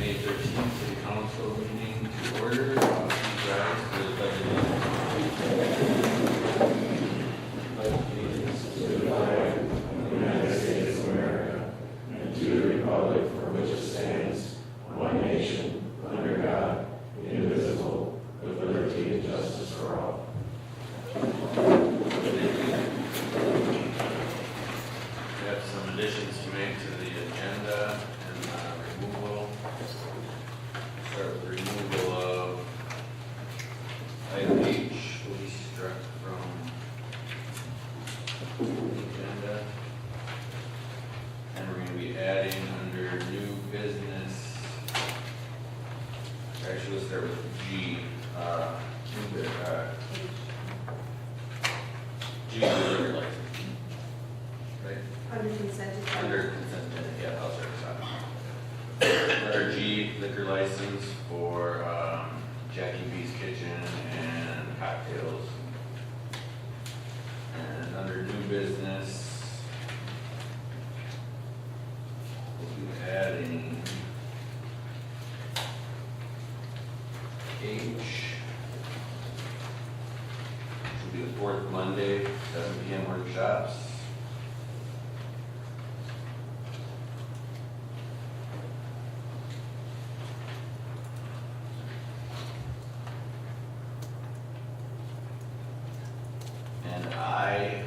May 13th City Council meeting to order. You guys, the pledge allegiance To the flag of the United States of America and to the republic for which it stands, one nation, under God, indivisible, with liberty and justice for all. We have some additions to make to the agenda and removal. Start with the removal of item H, which we struck from the agenda. And we're going to be adding under new business. Actually, let's start with G. G, the liquor license. Right? Under consent agenda. Under consent agenda, yeah, I'll start this out. Letter G, liquor license for Jackie B's Kitchen and cocktails. And under new business, we'll be adding H, which will be the fourth Monday, 7 p.m. workshops. And I,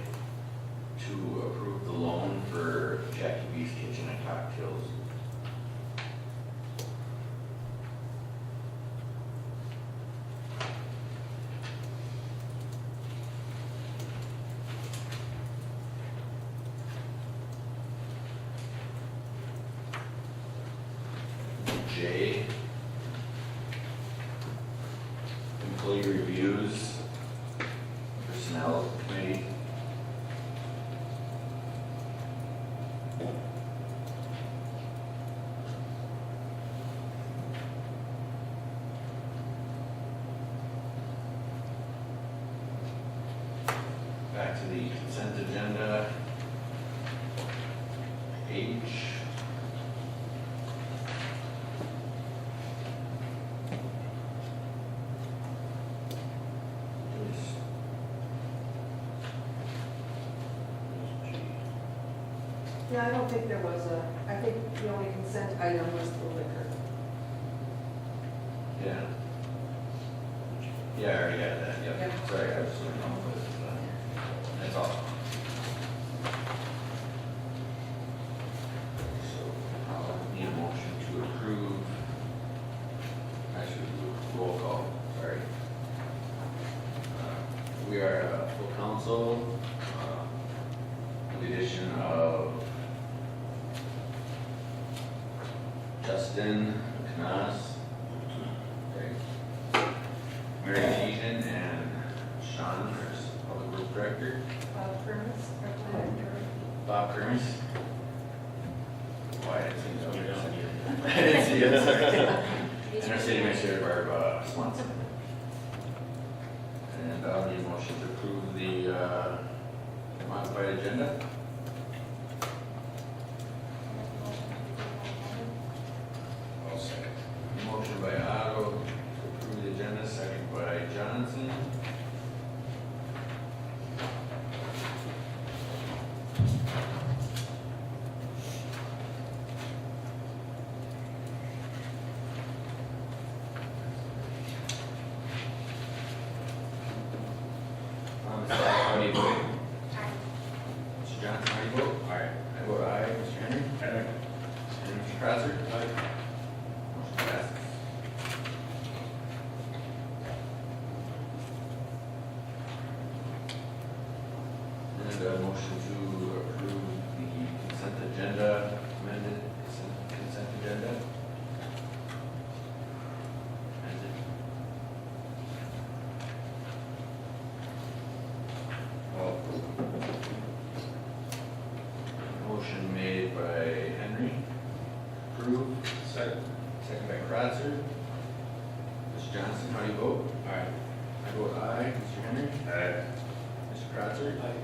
to approve the loan for Jackie B's Kitchen and Cocktails. J, employee reviews, personnel committee. Back to the consent agenda. H. Yeah, I don't think there was I think the only consent item was the liquor. Yeah. Yeah, I already got that, yep. Yeah. Sorry, I was looking wrong with it. That's all. So, I'll need a motion to approve. Actually, do a roll call, sorry. We are a full council, with the addition of Justin Knaus, Mary Keaton, and Sean, there's Public Works Director, Bob Kermis. Why, I didn't see that. I didn't see it, sorry. And our city administrator, Barb Swanson. And I'll need a motion to approve the modified agenda. I'll second. Motion by Otto to approve the agenda, second by Johnson. How do you vote? Mr. Johnson, how do you vote? Aye. I vote aye. Mr. Henry? Aye. And Mr. Crosser? Aye. Motion passes. And a motion to approve the consent agenda, amended consent agenda. Amended. Motion made by Henry, approve. Second. Second by Crotzer. Mr. Johnson, how do you vote? Aye. I vote aye. Mr. Henry? Aye. Mr. Crotzer? Aye.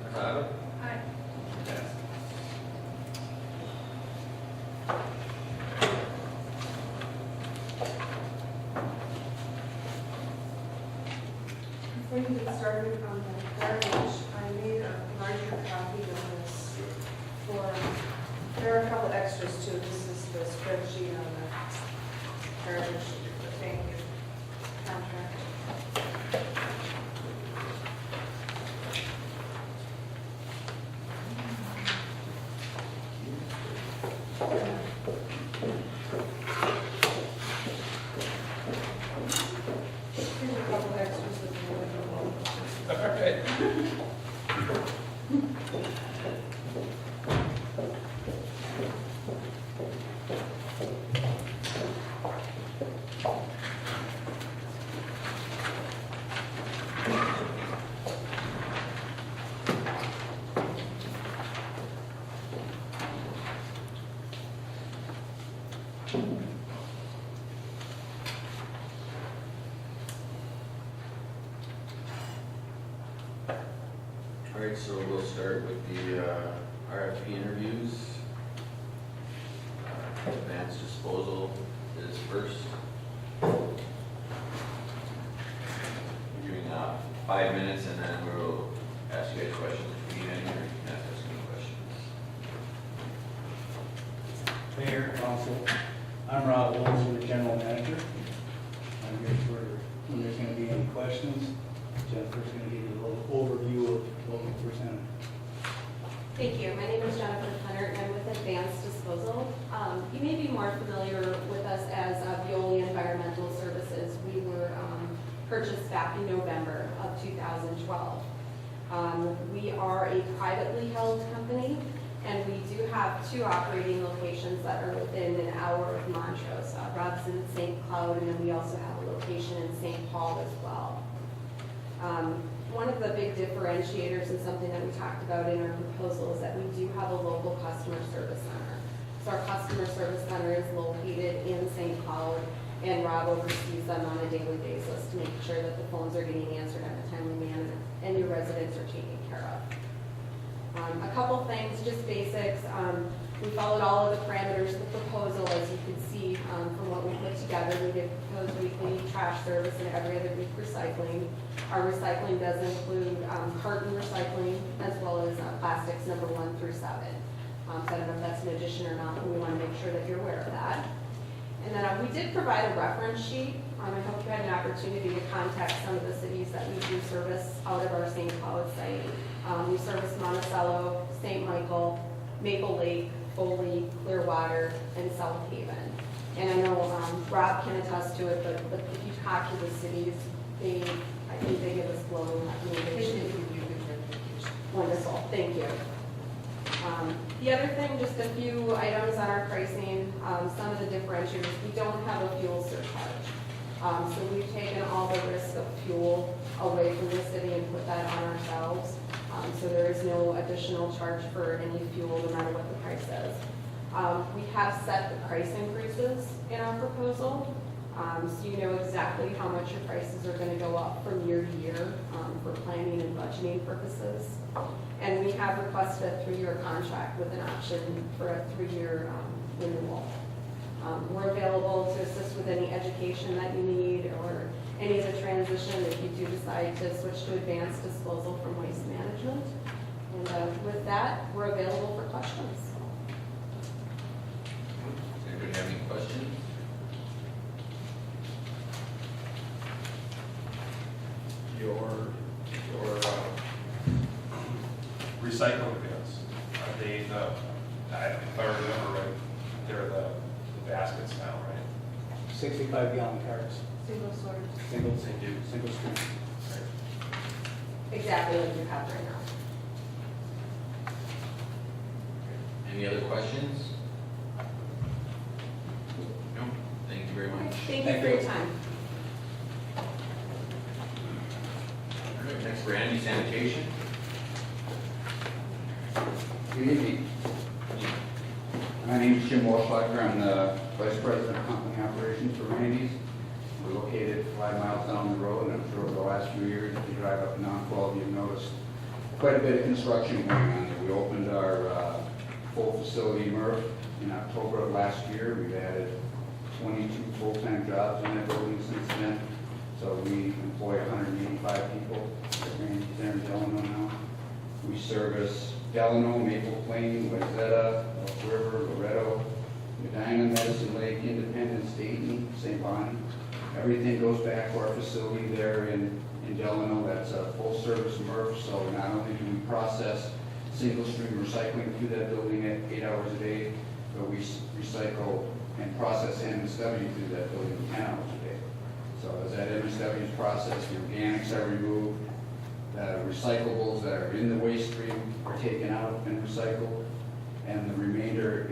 Ms. Otto? Aye. Yes. you get started on the garbage, I made a larger copy of this for, there are a couple extras too. This is the spreadsheet on the garbage, the thank you contract. Here's a couple extras with the All right. All right, so we'll start with the RFP interviews. Advanced disposal is first. We're giving 5 minutes and then we'll ask you guys questions if you need any, or you can ask us any questions. Mayor, Council, I'm Rob Wilson, the General Manager. I'm here for when there's going to be any questions. Jennifer's going to give you a little overview of what we presented. Thank you. My name is Jennifer Hunter, and I'm with Advanced Disposal. You may be more familiar with us as Veolia Environmental Services. We were purchased back in November of 2012. We are a privately held company, and we do have 2 operating locations that are within an hour of Montrose. Rob's in St. Cloud, and then we also have a location in St. Paul as well. One of the big differentiators and something that we talked about in our proposal is that we do have a local customer service center. So our customer service center is located in St. Cloud, and Rob oversees them on a daily basis to make sure that the phones are getting answered in a timely manner and your residents are taken care of. A couple things, just basics. We followed all of the parameters of the proposal, as you can see from what we put together. We did propose weekly trash service and every other week recycling. Our recycling does include carton recycling as well as plastics number 1 through 7. So I don't know if that's an addition or not, but we want to make sure that you're aware of that. And then we did provide a reference sheet. I hope you had an opportunity to contact some of the cities that we do service out of our St. Cloud site. We service Monticello, St. Michael, Maple Lake, Foley, Clearwater, and South Haven. And I know Rob can attest to it, but if you talk to the cities, I think they give us glowing recommendations. Wonderful, thank you. The other thing, just a few items on our pricing, some of the differentiators. We don't have a fuel surcharge. So we've taken all the risk of fuel away from the city and put that on ourselves. So there is no additional charge for any fuel, no matter what the price is. We have set the price increases in our proposal, so you know exactly how much your prices are going to go up from year to year for planning and budgeting purposes. And we have requested a 3-year contract with an option for a 3-year renewal. We're available to assist with any education that you need or any of the transition if you do decide to switch to advanced disposal from waste management. And with that, we're available for questions. Does anybody have any questions? Your recycling bins, are they if I remember right, they're the baskets now, right? 65-gallon carts, Single source. single They do. stream. Exactly like you have right now. Any other questions? No? Thank you very much. Thank you for your time. All right, next, Randy, sanitation. Good evening. My name is Jim Walschlager. I'm the Vice President of Company Operations for Randy's. We're located 5 miles down the road, and I'm sure over the last few years, if you drive up and down 12, you've noticed quite a bit of construction going on there. We opened our full facility MRF in October of last year. We've added 22 full-time jobs in that building since then. So we employ 185 people at Randy's there in Delano now. We service Delano, Maple Plain, Wayzata, Elk River, Loretto, Medina, Medicine Lake, Independence, Dayton, St. Bonnie. Everything goes back to our facility there in Delano. That's a full-service MRF, so not only do we process single-stream recycling through that building at 8 hours a day, but we recycle and process MSW through that building 10 hours a day. So as that MSW is processed, the organics are removed, the recyclables that are in the waste stream are taken out and recycled, and the remainder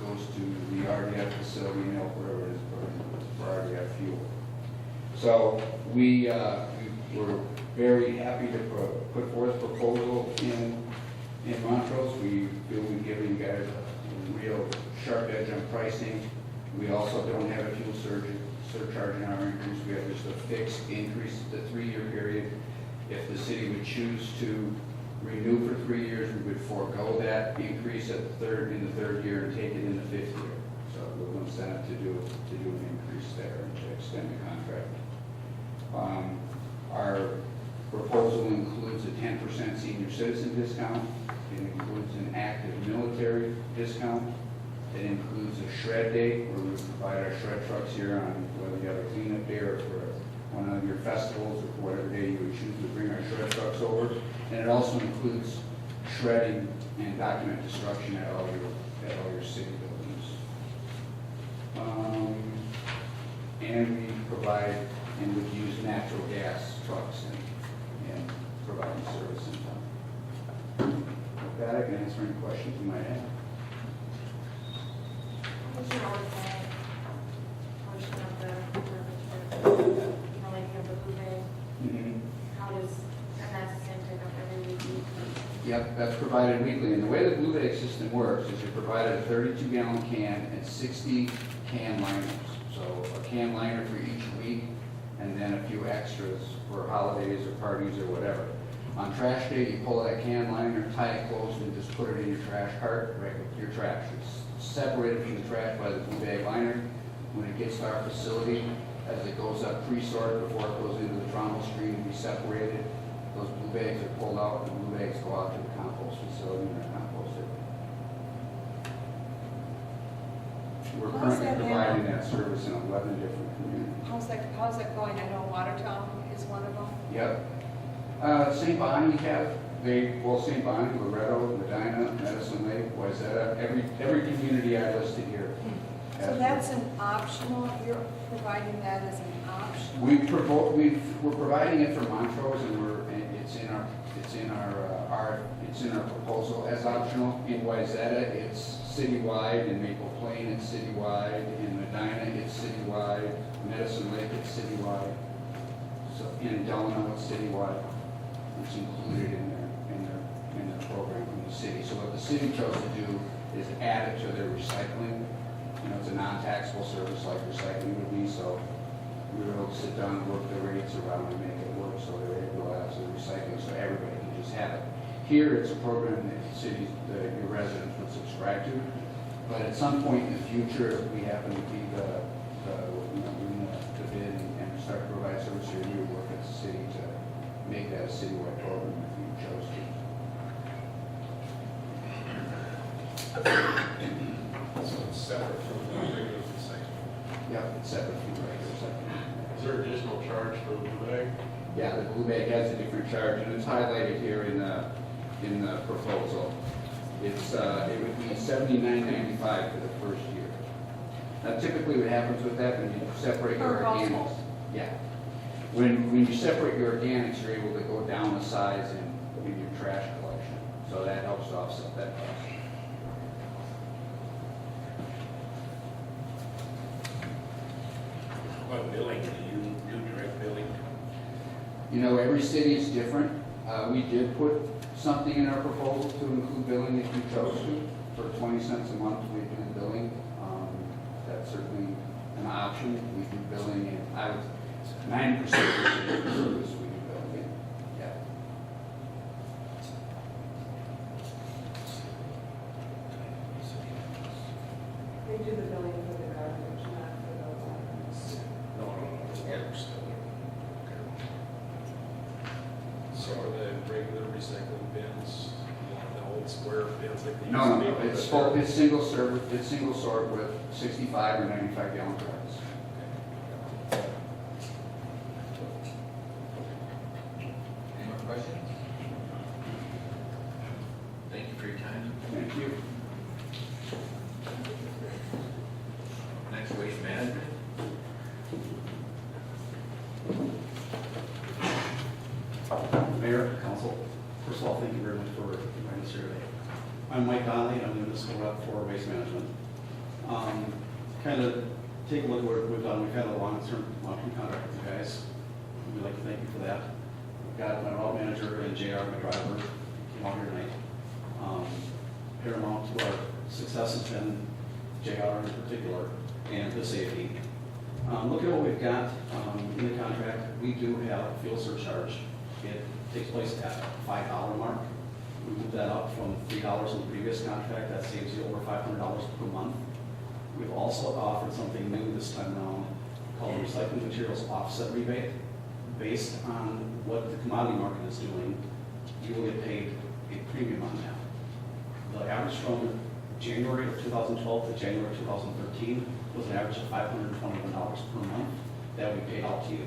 goes to the RDF facility in Elk River and is burned for RDF fuel. So we were very happy to put forth a proposal in Montrose. We feel we've given you guys a real sharp edge on pricing. We also don't have a fuel surcharge in our increase. We have just a fixed increase at the 3-year period. If the city would choose to renew for 3 years, we would forego that increase in the third year and take it in the 5th year. So a little incentive to do an increase there and to extend the contract. Our proposal includes a 10% senior citizen discount. It includes an active military discount. It includes a shred day where we provide our shred trucks here on whether you have a cleanup day or for one of your festivals or for whatever day you would choose to bring our shred trucks over. And it also includes shredding and document destruction at all your city buildings. And we provide and would use natural gas trucks and providing service in town. With that, I can answer any questions you might have. What's your organic portion of the garbage? Like you have the blue bag, how does, and that's the same pickup every week? Yep, that's provided weekly. And the way the blue bag system works is you're provided a 32-gallon can and 60 can liners. So a can liner for each week, and then a few extras for holidays or parties or whatever. On trash day, you pull that can liner, tie it closed, and just put it in your trash cart, right with your trash. It's separated from the trash by the blue bag liner. When it gets to our facility, as it goes up pre-sorted before it goes into the trommel stream to be separated, those blue bags are pulled out, and the blue bags go out to the compost facility and they're composted. We're How's currently that providing that service in 11 different communities. How's that going? I know Watertown is one of them. Yep. St. Bonnie St. Bonnie, Loretto, Medina, Medicine Lake, Wayzata, every community I listed here. So that's an optional, you're providing that as an option? We're providing it for Montrose, and it's in our proposal as optional. In Wayzata, it's citywide. In Maple Plain, it's citywide. In Medina, it's citywide. Medicine Lake, it's citywide. So in Delano, it's citywide. It's included in their program from the city. So what the city chose to do is add it to their recycling. You know, it's a non-taxable service like recycling would be, so we were able to sit down and work the rates around and make it work so they're able to add to the recycling so everybody can just have it. Here, it's a program that your residents would subscribe to, but at some point in the future, if we happen to be win the bid and start to provide service here, we would work at the city to make that a citywide program if you chose to. So it's separate from the regular recycling. Yep, it's separate from the regular recycling. Is there additional charge for the blue bag? Yeah, the blue bag has a different charge, and it's highlighted here in the proposal. It would be $79.95 for the first year. Now, typically, what happens with that when you separate your Per organics? household. Yeah. When you separate your organics, you're able to go down the size in your trash collection, so that helps to offset that cost. What billing, do you do direct billing? You know, every city is different. We did put something in our proposal to include billing if you chose to. For 20 cents a month, we do billing. That's certainly an option. We do billing in, 90% of the service we do billing in. Yeah. They do the billing for the garbage, not for those items. No, I understand. No, it's full, it's single serve, it's single sort with 65 or 95 gallon drums. Any more questions? Thank you for your time. Thank you. Next, waste management. Mayor, council, first of all, thank you very much for inviting us here today. I'm Mike Donnelly, I'm the municipal rep for waste management. Kind of take a look at what we've done. We've had a long-term contract with you guys. We'd like to thank you for that. We've got my route manager and JR, my driver, came out here tonight. Paramount to our success has been JR in particular and the safety. Look at what we've got in the contract. We do have a fuel surcharge. It takes place at $5 mark. We moved that up from $3 in the previous contract. That saves you over $500 per month. We've also offered something new this time around called recycling materials offset rebate. Based on what the commodity market is doing, you will get paid a premium on that. The average from January of 2012 to January of 2013 was an average of $521 per month that we paid out to you.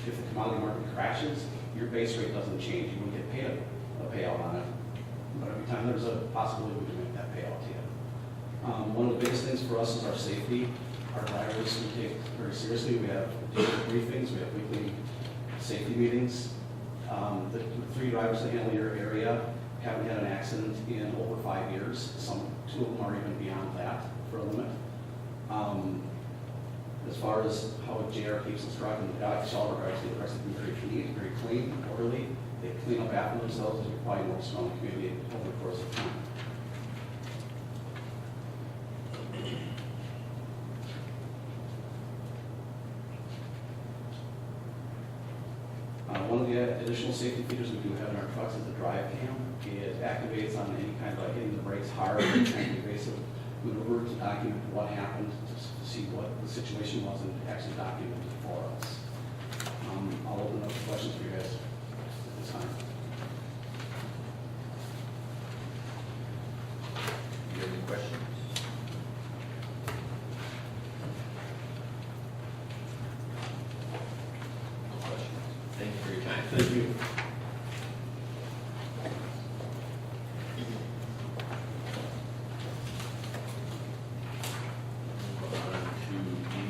If the commodity market crashes, your base rate doesn't change. You won't get paid a payout on it. But every time there's a possibility, we can make that payout to you. One of the biggest things for us is our safety. Our drivers we take very seriously. We have daily briefings. We have weekly safety meetings. The 3 drivers that handle your area haven't had an accident in over 5 years. 2 of them are even beyond that for a limit. As far as how JR keeps us driving, the guys, all our guys, the rest of them very neat, very clean, orderly. They clean up after themselves, as you probably noticed around the community over the course of time. One of the additional safety features we do have in our trucks is the drive cam. It activates on any kind of like hitting the brakes hard, any kind of evasive maneuver to document what happened, to see what the situation was and actually document it for us. I'll open up the questions for you guys at this time. Do you have any questions? No questions. Thank you for your time. Thank you. Move on to D,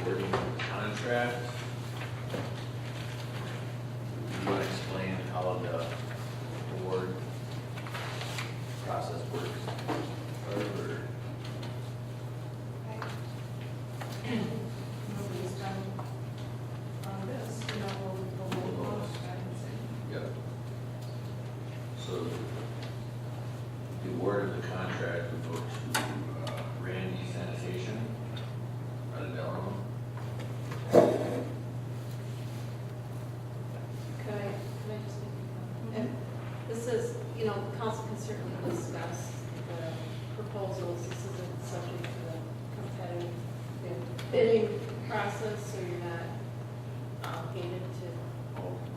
awarding contract. You want to explain how the award process works? Or- Nobody's done on this, we'll on it. Yep. So the award of the contract would go to Randy Sanitation out of Delano. Could I just make a comment? And this is, the council can certainly discuss the proposals. This isn't subject to the competitive bidding process, so you're not obligated to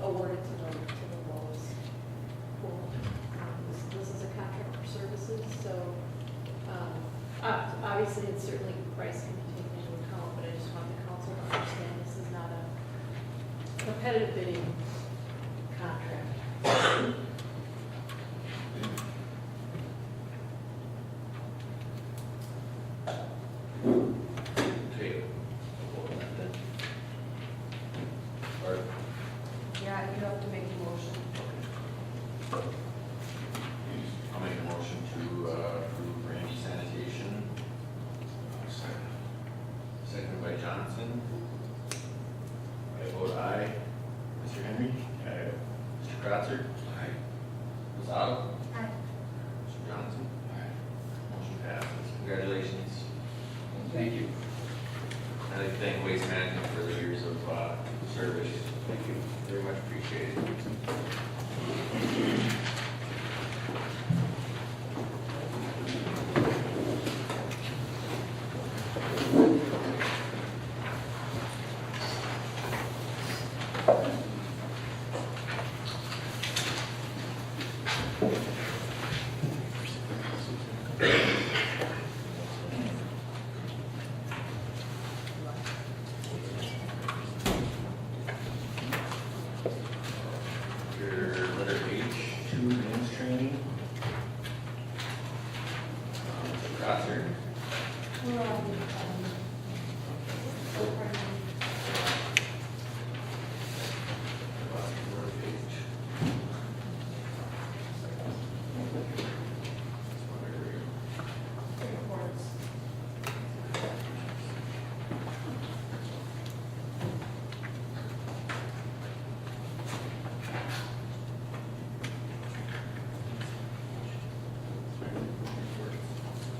award it to the lowest pool. This is a contract for services, so obviously it's certainly price can be taken into account, but I just want the council to understand this is not a competitive bidding contract. Okay. Or, Yeah, you have to make a motion. I'll make a motion to approve Randy Sanitation. Seconded by Johnson. I vote aye. Mr. Henry? Aye. Mr. Kratzer? Aye. Ms. Otto? Aye. Mr. Johnson? Aye. Motion passes. Congratulations. Thank you. I'd like to thank Waste Management for the years of service. Thank you. Very much appreciated.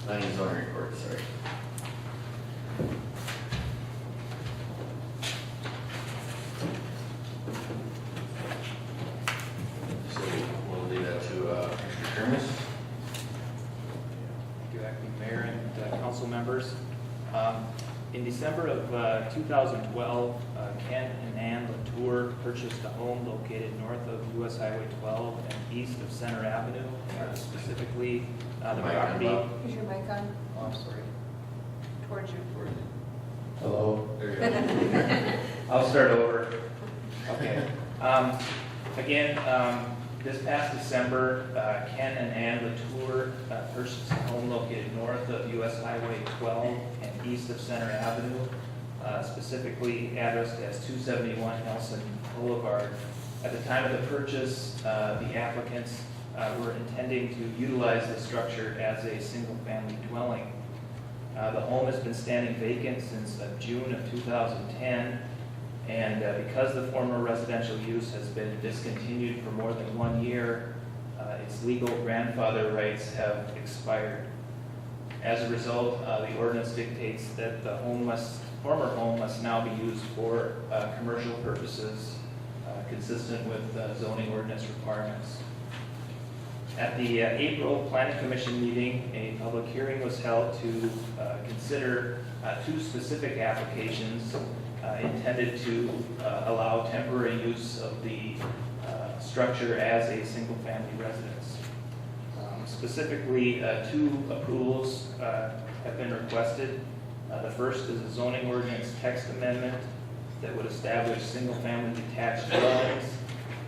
Planning and zoning report, sorry. So we'll leave that to Mr. Kermis. Thank you, Acting Mayor and council members. In December of 2012, Ken and Ann Latour purchased a home located north of US Highway 12 and east of Center Avenue, specifically the Mic on, property. Bob. Is your mic on? Oh, I'm sorry. Towards you. Hello? There you go. I'll start over. Okay. Again, this past December, Ken and Ann Latour purchased a home located north of US Highway 12 and east of Center Avenue, specifically addressed as 271 Nelson Boulevard. At the time of the purchase, the applicants were intending to utilize the structure as a single-family dwelling. The home has been standing vacant since June of 2010, and because the former residential use has been discontinued for more than 1 year, its legal grandfather rights have expired. As a result, the ordinance dictates that the former home must now be used for commercial purposes, consistent with zoning ordinance requirements. At the April Planning Commission meeting, a public hearing was held to consider 2 specific applications intended to allow temporary use of the structure as a single-family residence. Specifically, 2 approvals have been requested. The first is a zoning ordinance text amendment that would establish single-family detached dwellings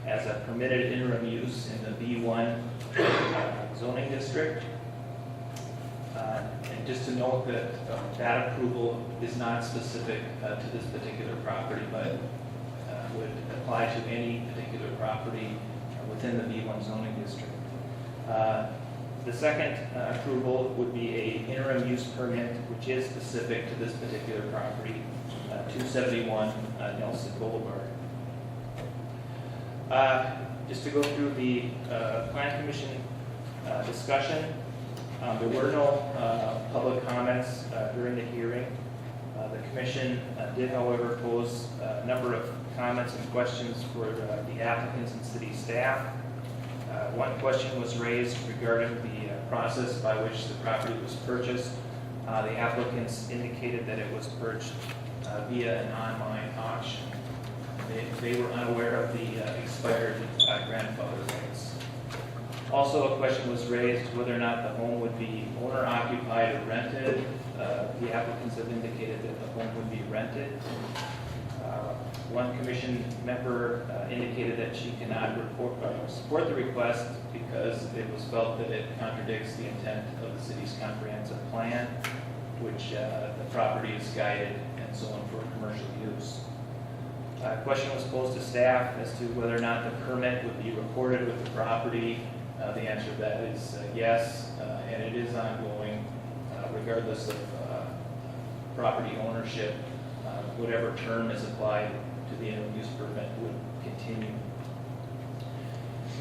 as a permitted interim use in the B1 zoning district. And just to note that that approval is not specific to this particular property, but would apply to any particular property within the B1 zoning district. The second approval would be an interim use permit, which is specific to this particular property, 271 Nelson Boulevard. Just to go through the Plan Commission discussion, there were no public comments during the hearing. The Commission did, however, pose a number of comments and questions for the applicants and city staff. One question was raised regarding the process by which the property was purchased. The applicants indicated that it was purchased via an online auction. They were unaware of the expired grandfather rights. Also, a question was raised whether or not the home would be owner-occupied or rented. The applicants have indicated that the home would be rented. One commission member indicated that she cannot support the request because it was felt that it contradicts the intent of the city's comprehensive plan, which the property is guided and zoned for commercial use. A question was posed to staff as to whether or not the permit would be recorded with the property. The answer to that is yes, and it is ongoing regardless of property ownership. Whatever term is applied to the interim use permit would continue.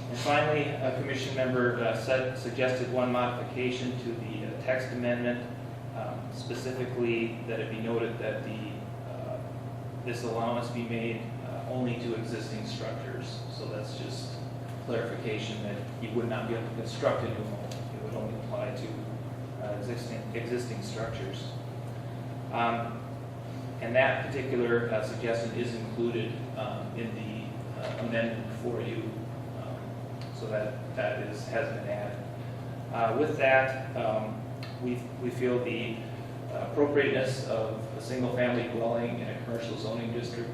And finally, a commission member suggested one modification to the text amendment, specifically that it be noted that this allowance be made only to existing structures. So that's just clarification that you would not be able to construct a new home. It would only apply to existing structures. And that particular suggestion is included in the amendment for you, so that has been added. With that, we feel the appropriateness of a single-family dwelling in a commercial zoning district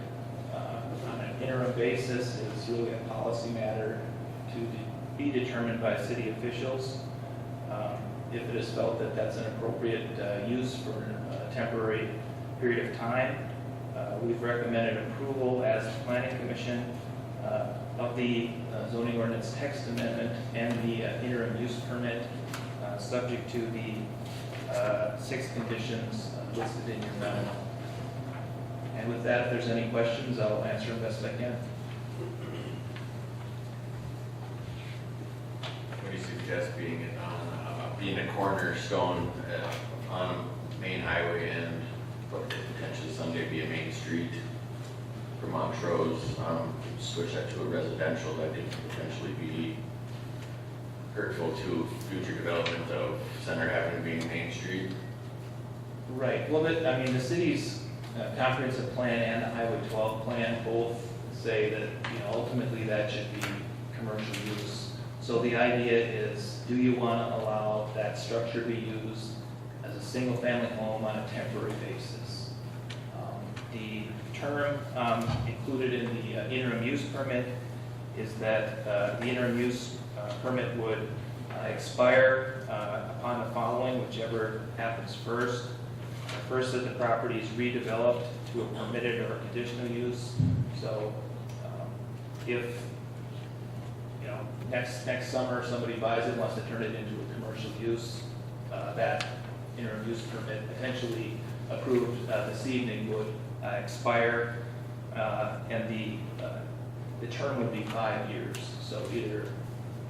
on an interim basis is really a policy matter to be determined by city officials. If it is felt that that's an appropriate use for a temporary period of time, we've recommended approval as the Planning Commission of the zoning ordinance text amendment and the interim use permit, subject to the 6 conditions listed in your memo. And with that, if there's any questions, I'll answer them best I can. What do you suggest being it on being a cornerstone on a main highway and potentially someday be a main street for Montrose. Switch that to a residential, that could potentially be hurtful to future development of Center Avenue being Main Street. Right, well, I mean, the city's comprehensive plan and the Highway 12 plan both say that, ultimately that should be commercial use. So the idea is, do you want to allow that structure to be used as a single-family home on a temporary basis? The term included in the interim use permit is that the interim use permit would expire upon the following, whichever happens first. First, that the property is redeveloped to a permitted or conditional use. So if, next summer somebody buys it, wants to turn it into a commercial use, that interim use permit potentially approved this evening would expire, and the term would be 5 years. So either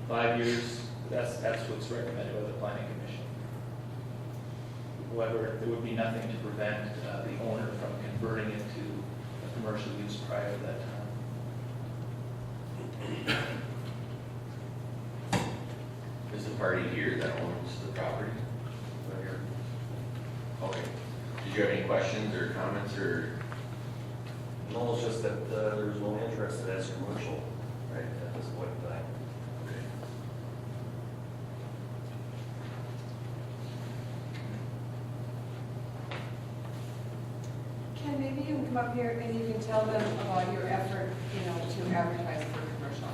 5 years, that's what's recommended by the planning commission. However, there would be nothing to prevent the owner from converting it to a commercial use prior to that time. Is the party here that owns the property? Right here. Okay. Did you have any questions or comments or? No, it's just that there's no interest in as commercial, right, at this point in time. Okay. Ken, maybe you can come up here and you can tell them about your effort, to advertise for commercial.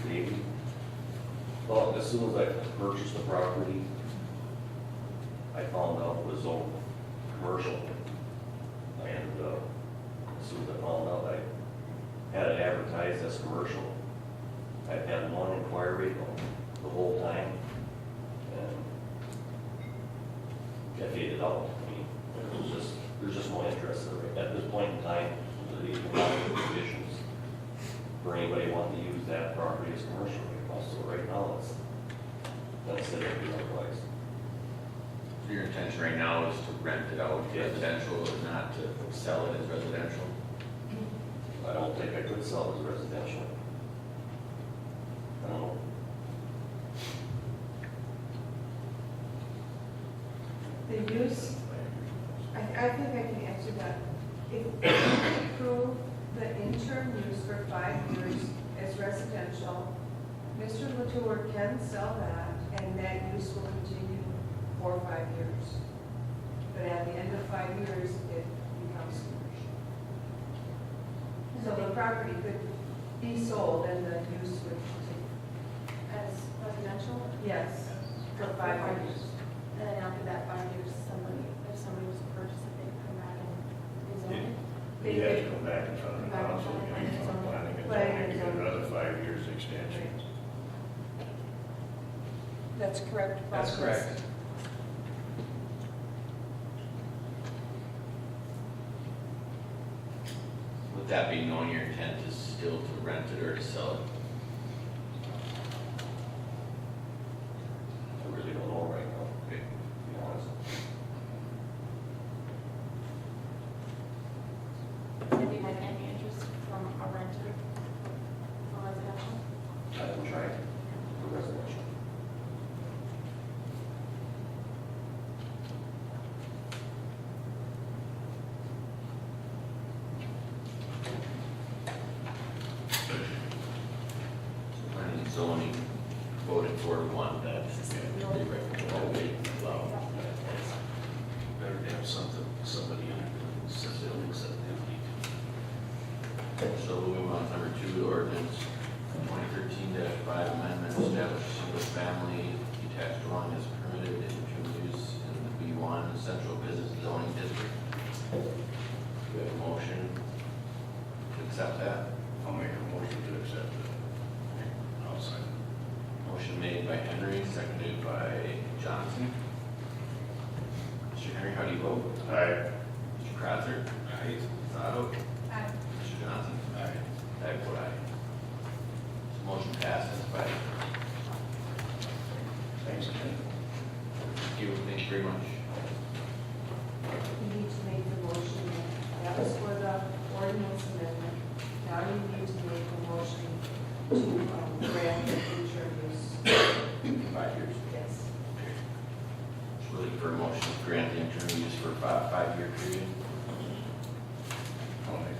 Maybe. Well, as soon as I purchased the property, I found out it was zoned commercial. And as soon as I found out, I had it advertised as commercial. I've had one inquiry the whole time, and it faded out. I mean, there's just no interest at this point in time, the economic conditions for anybody wanting to use that property as commercial. Also, right now, that's it, otherwise. Your intention right now is to rent it out residential, or not to sell it as residential? I don't think I could sell it as residential. I don't know. The use, I think I can answer that. If you approve the interim use for 5 years as residential, Mr. Latour can sell that, and that use will continue for 5 years. But at the end of 5 years, it becomes commercial. So the property could be sold and the use would continue. As residential, Yes, for 5 years. and then after that 5 years, if somebody was to purchase it, they could come back and rezone it. You have to come back in front of the council, and get some planning and zoning, to get another 5 years extension. That's correct. That's process. correct. With that being known, your intent is still to rent it or to sell it? I really don't know right now, Okay. to be honest. Have you had any interest from a renter for residential? I haven't tried for residential. Planning and zoning voted 4-1 that they allow. Better to have somebody in it, since they don't accept empty. So moving on, number 2, ordinance 2013-5 amendment establish single-family detached dwelling as permitted in use in the B1 Central Business Zoning District. We have a motion to accept that. I'll make a motion to accept it. I'll second. Motion made by Henry, seconded by Johnson. Mr. Henry, how do you vote? Aye. Mr. Kratzer? Aye. Sato? Aye. Mr. Johnson? Aye. I vote aye. Motion passes by. Thanks, Ken. Thank you very much. You need to make the motion, that was for the ordinance amendment. Now you need to make a motion to grant the future use. 5 years. Yes. Just looking for a motion to grant the interim use for a 5-year period. I'll make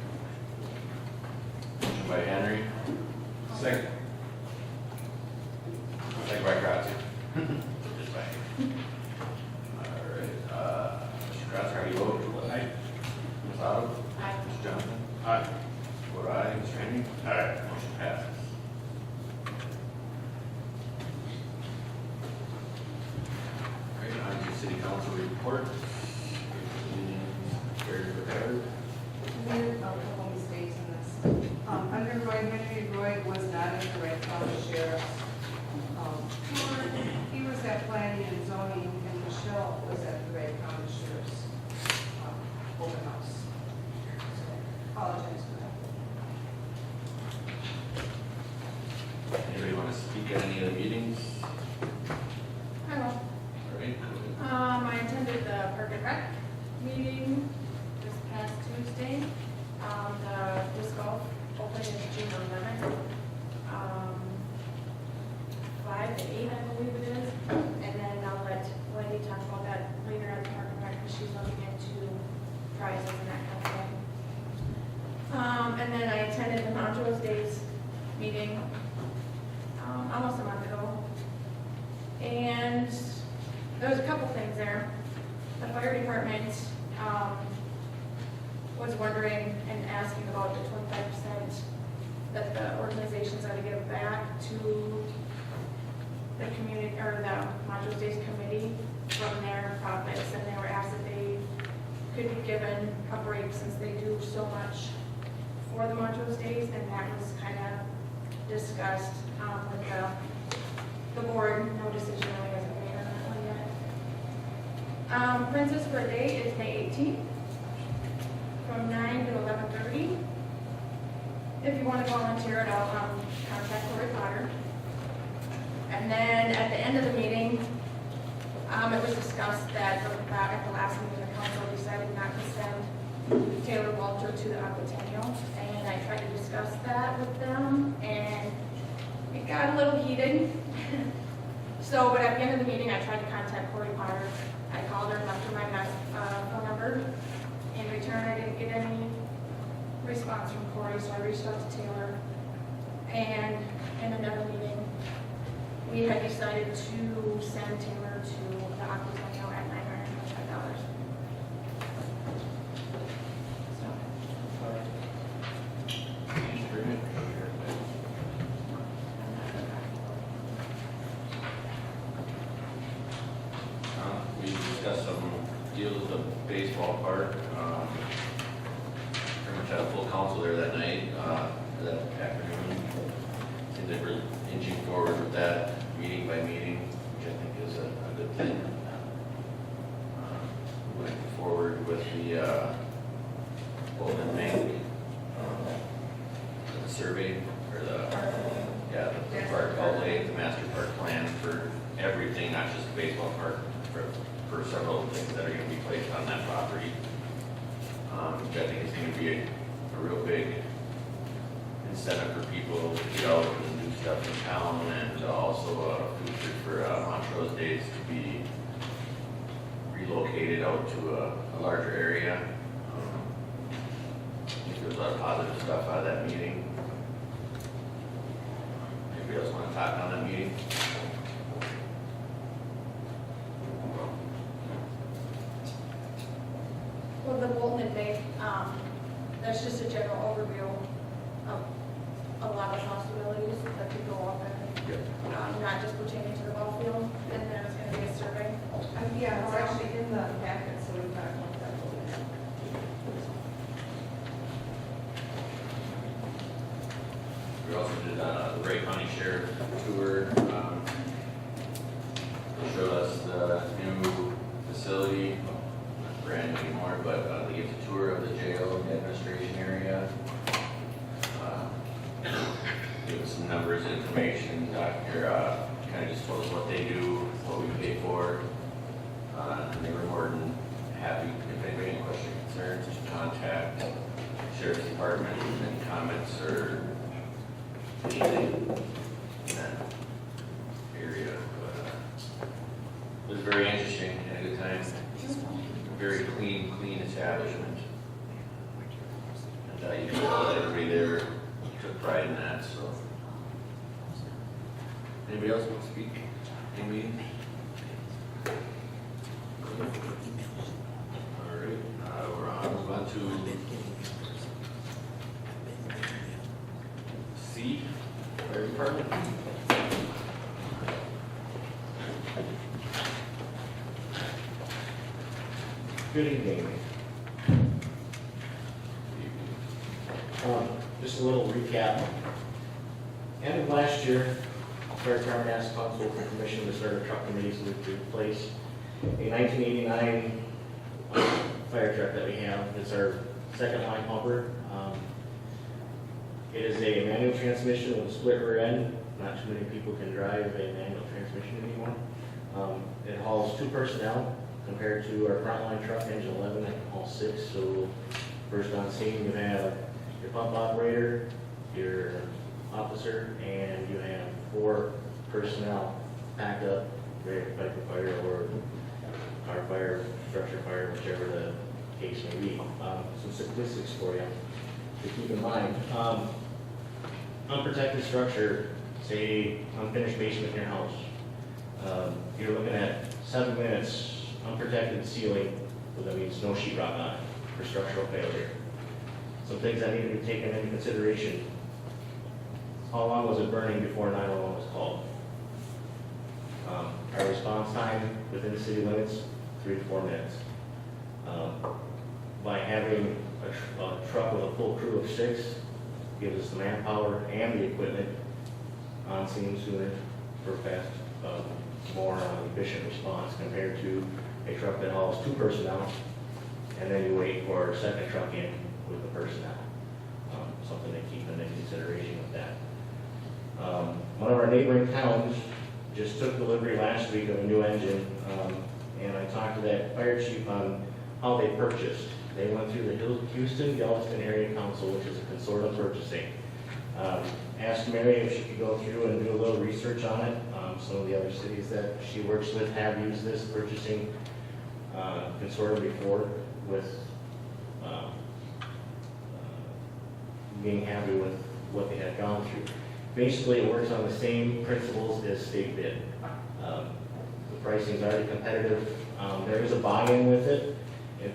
a Motion by Henry. Second. Second by Kratzer. Just by. All right, Mr. Kratzer, how do you vote? Aye. Ms. Otto? Aye. Mr. Johnson? Aye. Vote aye. Mr. Henry? Aye. Motion passes. All right, on to city council report. Very prepared. Mayor, a couple mistakes in this. Under Roy, Henry Roy was not at the Wright County Sheriff's tour. He was at planning and zoning, and Michelle was at the Wright County Sheriff's open house. So, apologize for that. Anybody want to speak at any of the meetings? I will. All right, go ahead. I attended the Park and Rec meeting this past Tuesday. The disc golf opened in June 11th. 5 to 8, I believe it is. And then I'll let Wendy talk about that later at the Park and Rec because she's looking into prizes and that kind of thing. And then I attended the Montrose Days meeting almost a month ago. And there was a couple things there. The fire department was wondering and asking about the 25% that the organizations are to give back to the community, or the Montrose Days Committee from their profits, and they were asked if they could be given a break since they do so much for the Montrose Days, and that was kind of discussed with the board. No decision really hasn't been made on that one yet. Princess for a Day is May 18th from 9 to 11:30. If you want to volunteer it, I'll contact Corey Potter. And then at the end of the meeting, it was discussed that at the last meeting, the council decided not to send Taylor Walter to the Aquatennial. And I tried to discuss that with them, and it got a little heated. So, but at the end of the meeting, I tried to contact Corey Potter. I called her and left her my phone number. In return, I didn't get any response from Corey, so I reached out to Taylor. And in another meeting, we had decided to send Taylor to the Aquatennial at $925. So, Thank you very much. We discussed some deals with the baseball park. Pretty much had a full council there that night, that afternoon. Seems like we're inching forward with that meeting by meeting, which I think is a good thing. Moving forward with the Golden Bank, the survey, or the park outlay, the master park plan for everything, not just the baseball park, for several things that are going to be placed on that property. Which I think is going to be a real big incentive for people to get out and do stuff in town, and also a future for Montrose Days to be relocated out to a larger area. I think there was a lot of positive stuff out of that meeting. Anybody else want to talk on that meeting? well, the Bolton Bank, that's just a general overview of a lot of possibilities that could go up and, not just pertaining to the ball field, and there's gonna be a survey. Yeah, it's actually in the packet, so we've got to look that over. We also did the Wright County Sheriff tour. They showed us the new facility, not brand new anymore, but they gave us a tour of the jail administration area. Gave us with some numbers and information, Dr. Kind of just told us what they do, what we pay for. And they were more than happy, if anybody had any questions or concerns, to contact Sheriff's Department, any comments or anything in that area. But, it was very interesting and a good time. Very clean establishment. And you can tell that everybody there took pride in that, so. Anybody else want to speak? Any meeting? All right, we're on, move on to C, Fire Department. Good evening. Just a little recap. End of last year, Fire Department asked council for permission to start a truck committee so we could replace a 1989 fire truck that we have. It's our second line pumper. It is a manual transmission with a split rear end. Not too many people can drive a manual transmission anymore. It hauls 2 personnel compared to our frontline truck, engine 11, that can haul 6. So first on scene, you have your pump operator, your officer, and you have 4 personnel packed up, ready to fight the fire or car fire, structure fire, whichever the case may be. Some statistics for you to keep in mind. Unprotected structure, say unfinished basement in your house. You're looking at 7 minutes unprotected ceiling, that means no sheetrock on it for structural failure. Some things that need to be taken into consideration. How long was it burning before 911 was called? Our response time within the city limits, 3 to 4 minutes. By having a truck with a full crew of 6, gives us the manpower and the equipment on scene sooner for fast, more efficient response compared to a truck that hauls 2 personnel, and then you wait for a second truck in with the personnel. Something to keep into consideration with that. One of our neighboring towns just took delivery last week of a new engine, and I talked to that fire chief on how they purchased. They went through the Houston-Galveston Area Council, which is a consortium purchasing. Asked Mary if she could go through and do a little research on it. Some of the other cities that she works with have used this purchasing consortium before with being happy with what they had gone through. Basically, it works on the same principles as state bid. The pricing is already competitive. There is a buy-in with it. If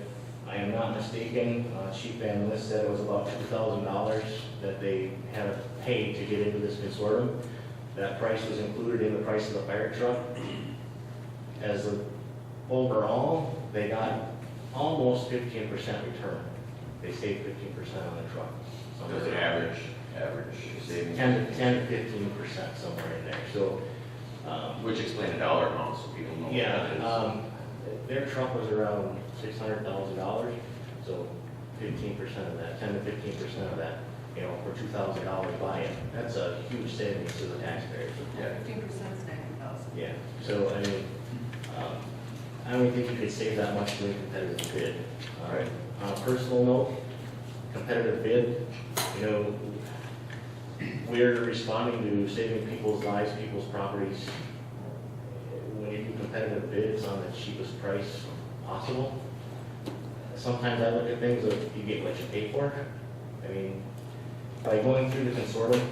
I am not mistaken, Chief Van List said it was about $2,000 that they had to pay to get into this consortium. That price was included in the price of the fire truck. As a overall, they got almost 15% return. They saved 15% on the truck. So there's an average savings. 10 to 15% somewhere in there. So, Which explain the dollar amount so people know what that is. yeah, their truck was around $600,000. So 15% of that, 10 to 15% of that, you know, for $2,000 buy-in. That's a huge savings to the taxpayers. Yeah. 15% is 90,000. Yeah, so I mean, I don't think you could save that much doing competitive bid. Right. On a personal note, competitive bid, you know, we're responding to saving people's lives, people's properties. When you do competitive bid, it's on the cheapest price possible. Sometimes I look at things of you get what you pay for. I mean, by going through the consortium,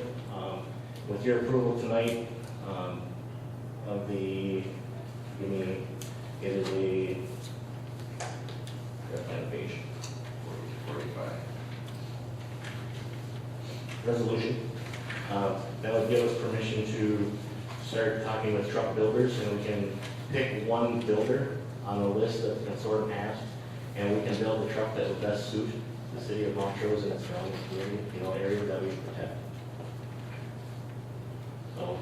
with your approval tonight, of the, give me, it is a, page, 45. resolution. That would give us permission to start talking with truck builders, and we can pick one builder on the list that the consortium has, and we can build the truck that would best suit the city of Montrose and its surrounding community, you know, area that we protect. So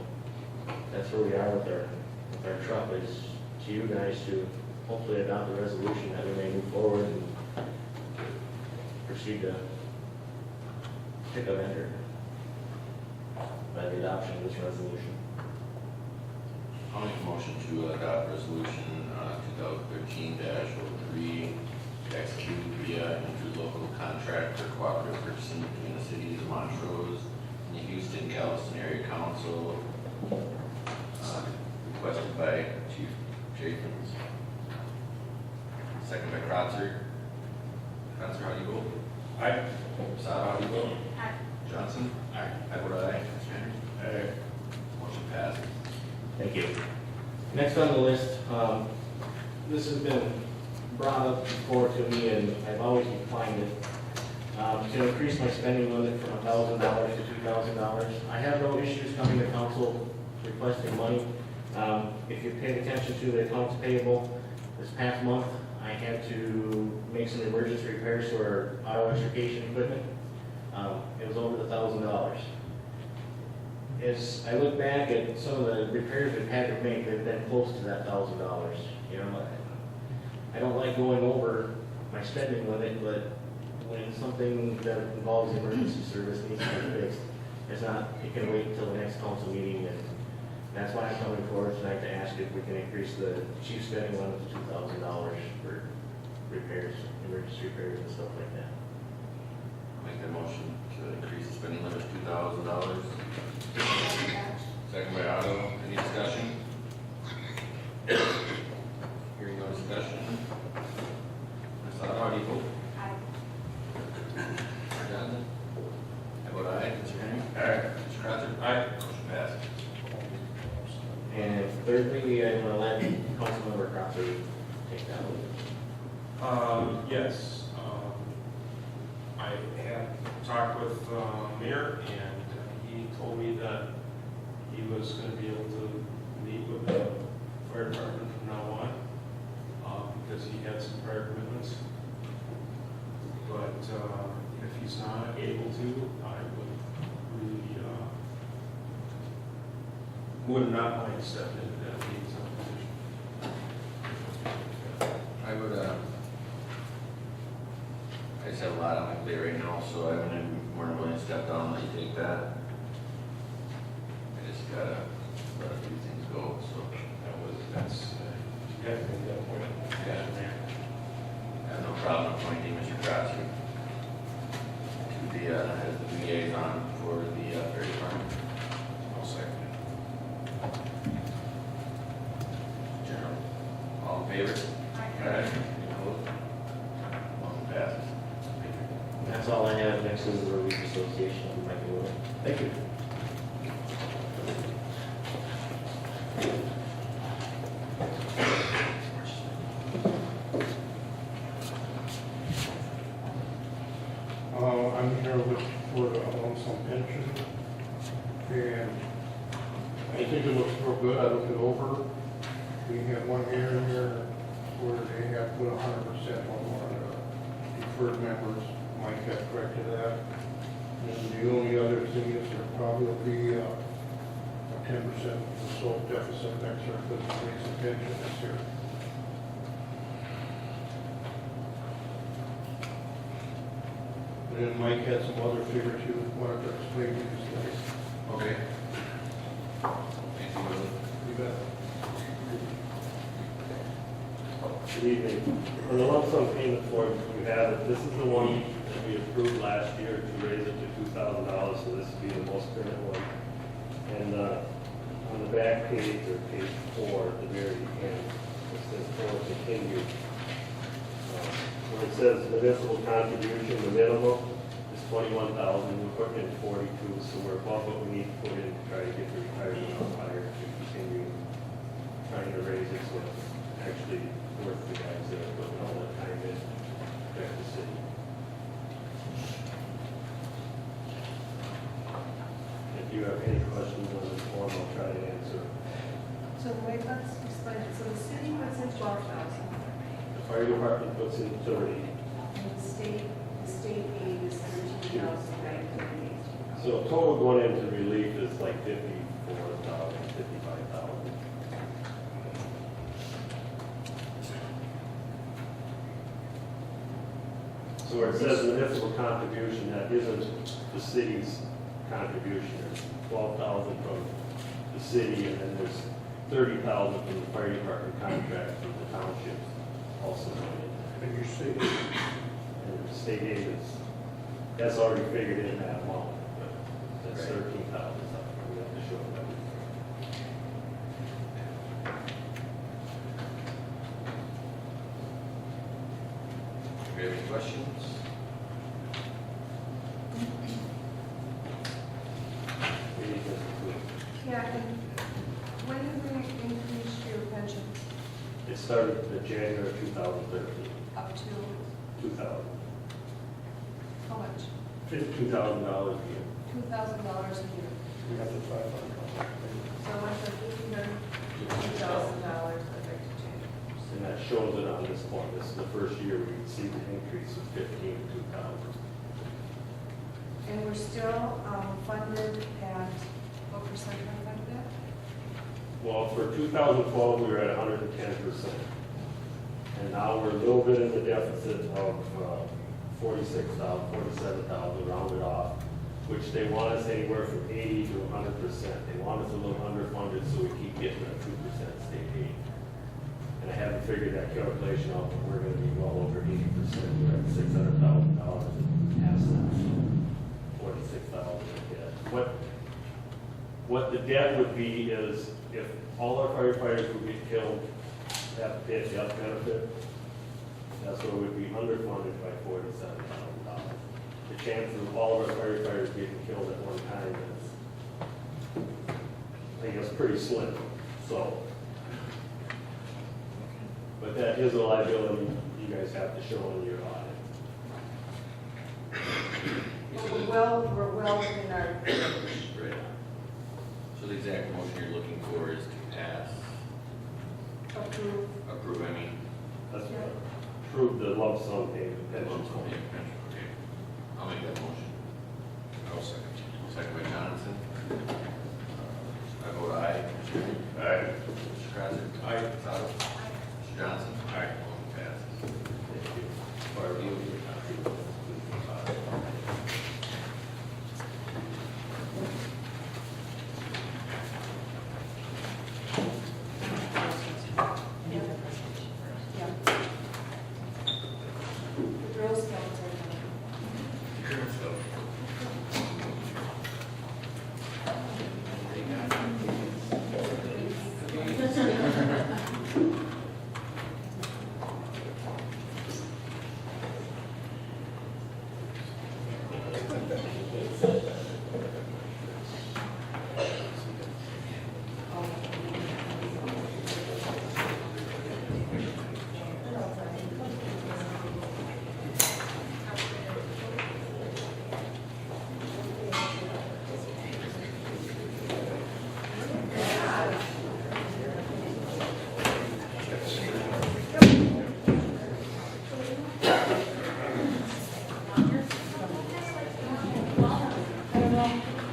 that's where we are with our truck. It's to you guys to hopefully adopt the resolution that we may move forward and proceed to pick a vendor. by the adoption of this resolution. I'll make a motion to adopt resolution 2013-03, execute via interlocal contract for cooperative purchasing between the cities of Montrose and the Houston Galveston Area Council, requested by Chief Chaffins. Second by Kratzer. Kratzer, how do you vote? Aye. Saab, how do you vote? Aye. Johnson? Aye. I vote aye. Mr. Henry? Aye. Motion passes. Thank you. Next on the list, this has been brought up before to me, and I've always declined it. To increase my spending limit from $1,000 to $2,000. I have no issues coming to council requesting money. If you paid attention to the accounts payable this past month, I had to make some emergency repairs to our auto extrication equipment. It was over $1,000. As I look back at some of the repairs we've had to make, they've been close to that $1,000. You know, I don't like going over my spending limit, but when something that involves emergency service needs to be fixed, it can wait until the next council meeting, and that's why I'm coming forward tonight to ask if we can increase the chief spending limit to $2,000 for repairs, emergency repairs and stuff like that. Make that motion to increase the spending limit to $2,000. Second by Otto. Any discussion? Hearing no discussion. Ms. Otto, how do you vote? Aye. Mr. Johnson? I vote aye. Mr. Henry? Aye. Mr. Kratzer? Aye. Motion passes. And thirdly, I'm going to let Councilmember Crawford take that one. Yes, I had talked with Mayor, and he told me that he was going to be able to meet with the fire department from now on, because he had some prior commitments. But if he's not able to, I would not mind stepping into that liaison position. I would, I just have a lot on my plate right now, so I'm more than willing to step down and let you take that. I just gotta let a few things go, so. That's, you have to make that point. Yeah. I have no problem appointing Mr. Kratzer to the, as the liaison for the fire department. I'll second it. General, all in favor? Aye. Any opposed? Motion passes. And that's all I have. Next is the Relief Association. I'll make a motion. Thank you. I'm here for the lump sum pension, and I think it looks real good. I looked it over. We have one area here where they have put 100% on one of the deferred members. Mike had corrected that. And the only other thing is there probably will be a 10% so deficit next year because of the pension this year. And Mike had some other figures he wanted to explain to you today. Okay. Thank you, Willie. You bet. Good evening. On the lump sum payment form, you have it. This is the one that we approved last year to raise it to $2,000, so this would be the most current one. And on the back page, or page 4, at the very end, it says for continue. Where it says municipal contribution, the minimum is $21,000, we put in 42, so we're above what we need to put in to try to get the retirement on higher to continue trying to raise it, so it's actually worth the guys that are putting all that time in to protect the city. If you have any questions on this form, I'll try to answer. So wait, let's explain it. So the city puts in 12,000, The fire department puts in 30, and the state aid is 13,988. so total going into relief is like 54,000, 55,000. So where it says municipal contribution, that isn't the city's contribution. There's 12,000 from the city, and then there's 30,000 from the fire department contract from the townships also going in. And you say, And the state aid is, that's already figured in that amount, but that's 13,000 something we have to show them. Do you have any questions? Maybe just include. Yeah, and when did we increase your pension? It started in January of 2013, Up to 2,000, how much? $2,000 a year. $2,000 a year. we have the 500. So I went from $1,500 to $2,000 effective change. And that shows it on this point. This is the first year we received an increase of 15 to 2,000. And we're still funded at, what percent are we funded at? Well, for 2012, we were at 110%. And now we're a little bit in the deficit of 46,000, 47,000, rounded off, which they want us anywhere from 80 to 100%. They want us a little underfunded, so we keep getting a 2% state aid. And I haven't figured that calculation out, but we're gonna be well over 80%. We're at $600,000 in assets, 46,000 in debt. What the debt would be is if all our firefighters would be killed, have to pay a death benefit, that's what would be underfunded by $47,000. The chances of all of our firefighters getting killed at one time is, I guess, pretty slim. So, but that is a liability you guys have to show in your audit. We're well within our, Right. So the exact motion you're looking for is to pass, approve. approve, I mean. That's what, prove the lump sum payment pension. Okay, I'll make that motion. I'll second. Second by Johnson. I vote aye. Aye. Mr. Crosser? Aye. Sato? Mr. Johnson? Aye. Motion passes. Thank you. For review of your copy. The Girl Scouts are coming.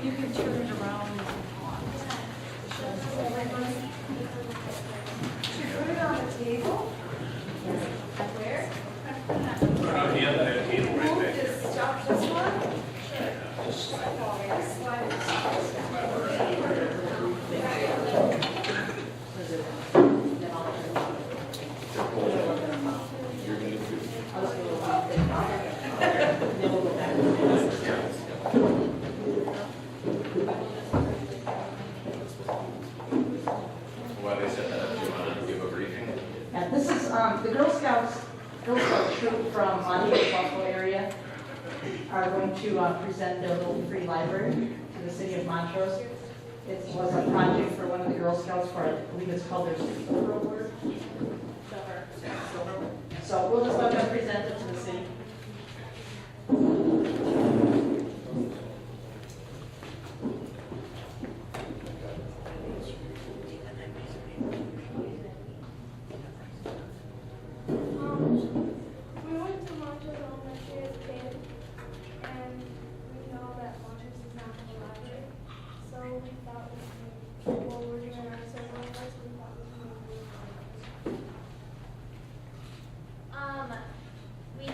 You can turn it around. Should we put it on the table? Where? On the end of that table right Move there. this stuff, this one? Slide it. While they set that up, do you want to give a briefing? Yeah, this is, the Girl Scout troop from the Buffalo area are going to present their little free library to the city of Montrose. It was a project for one of the Girl Scouts for, I believe it's called their Silver Award. Silver. So we'll just let them present it to the city. We went to Montrose Elementary as a kid, and we know that Montrose is not in the library, so we thought while we're doing our civil rights, we thought we could move it. We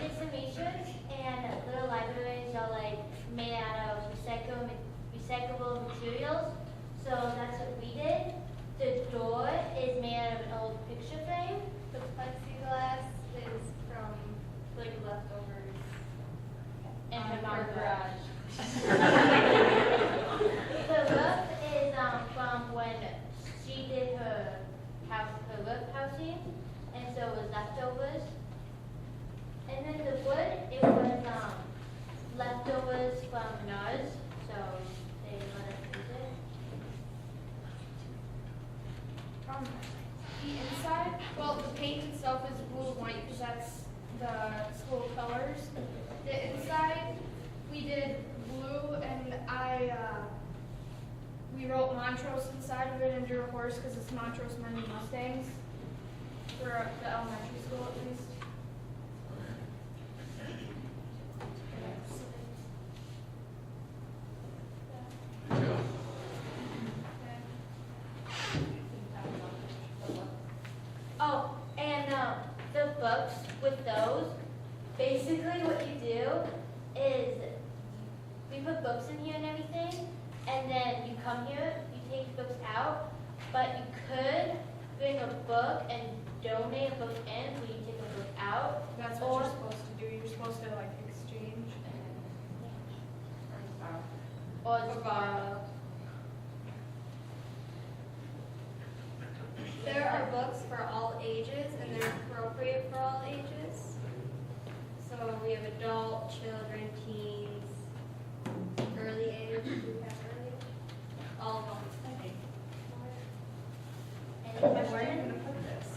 the school colors. The inside, we did blue, and we wrote Montrose inside of it and drew a horse because it's Montrose Men and Mustangs for the elementary school at least. Good job. Oh, and the books with those, basically what you do is we put books in here and everything, and then you come here, you take books out, but you could bring a book and donate a book in, so you take a book out. That's what you're supposed to do. You're supposed to like exchange. Or just borrow. There are books for all ages, and they're appropriate for all ages. So we have adult, children, teens, early age. Do we have early age? All of them. Any Where are you questions? going to put this?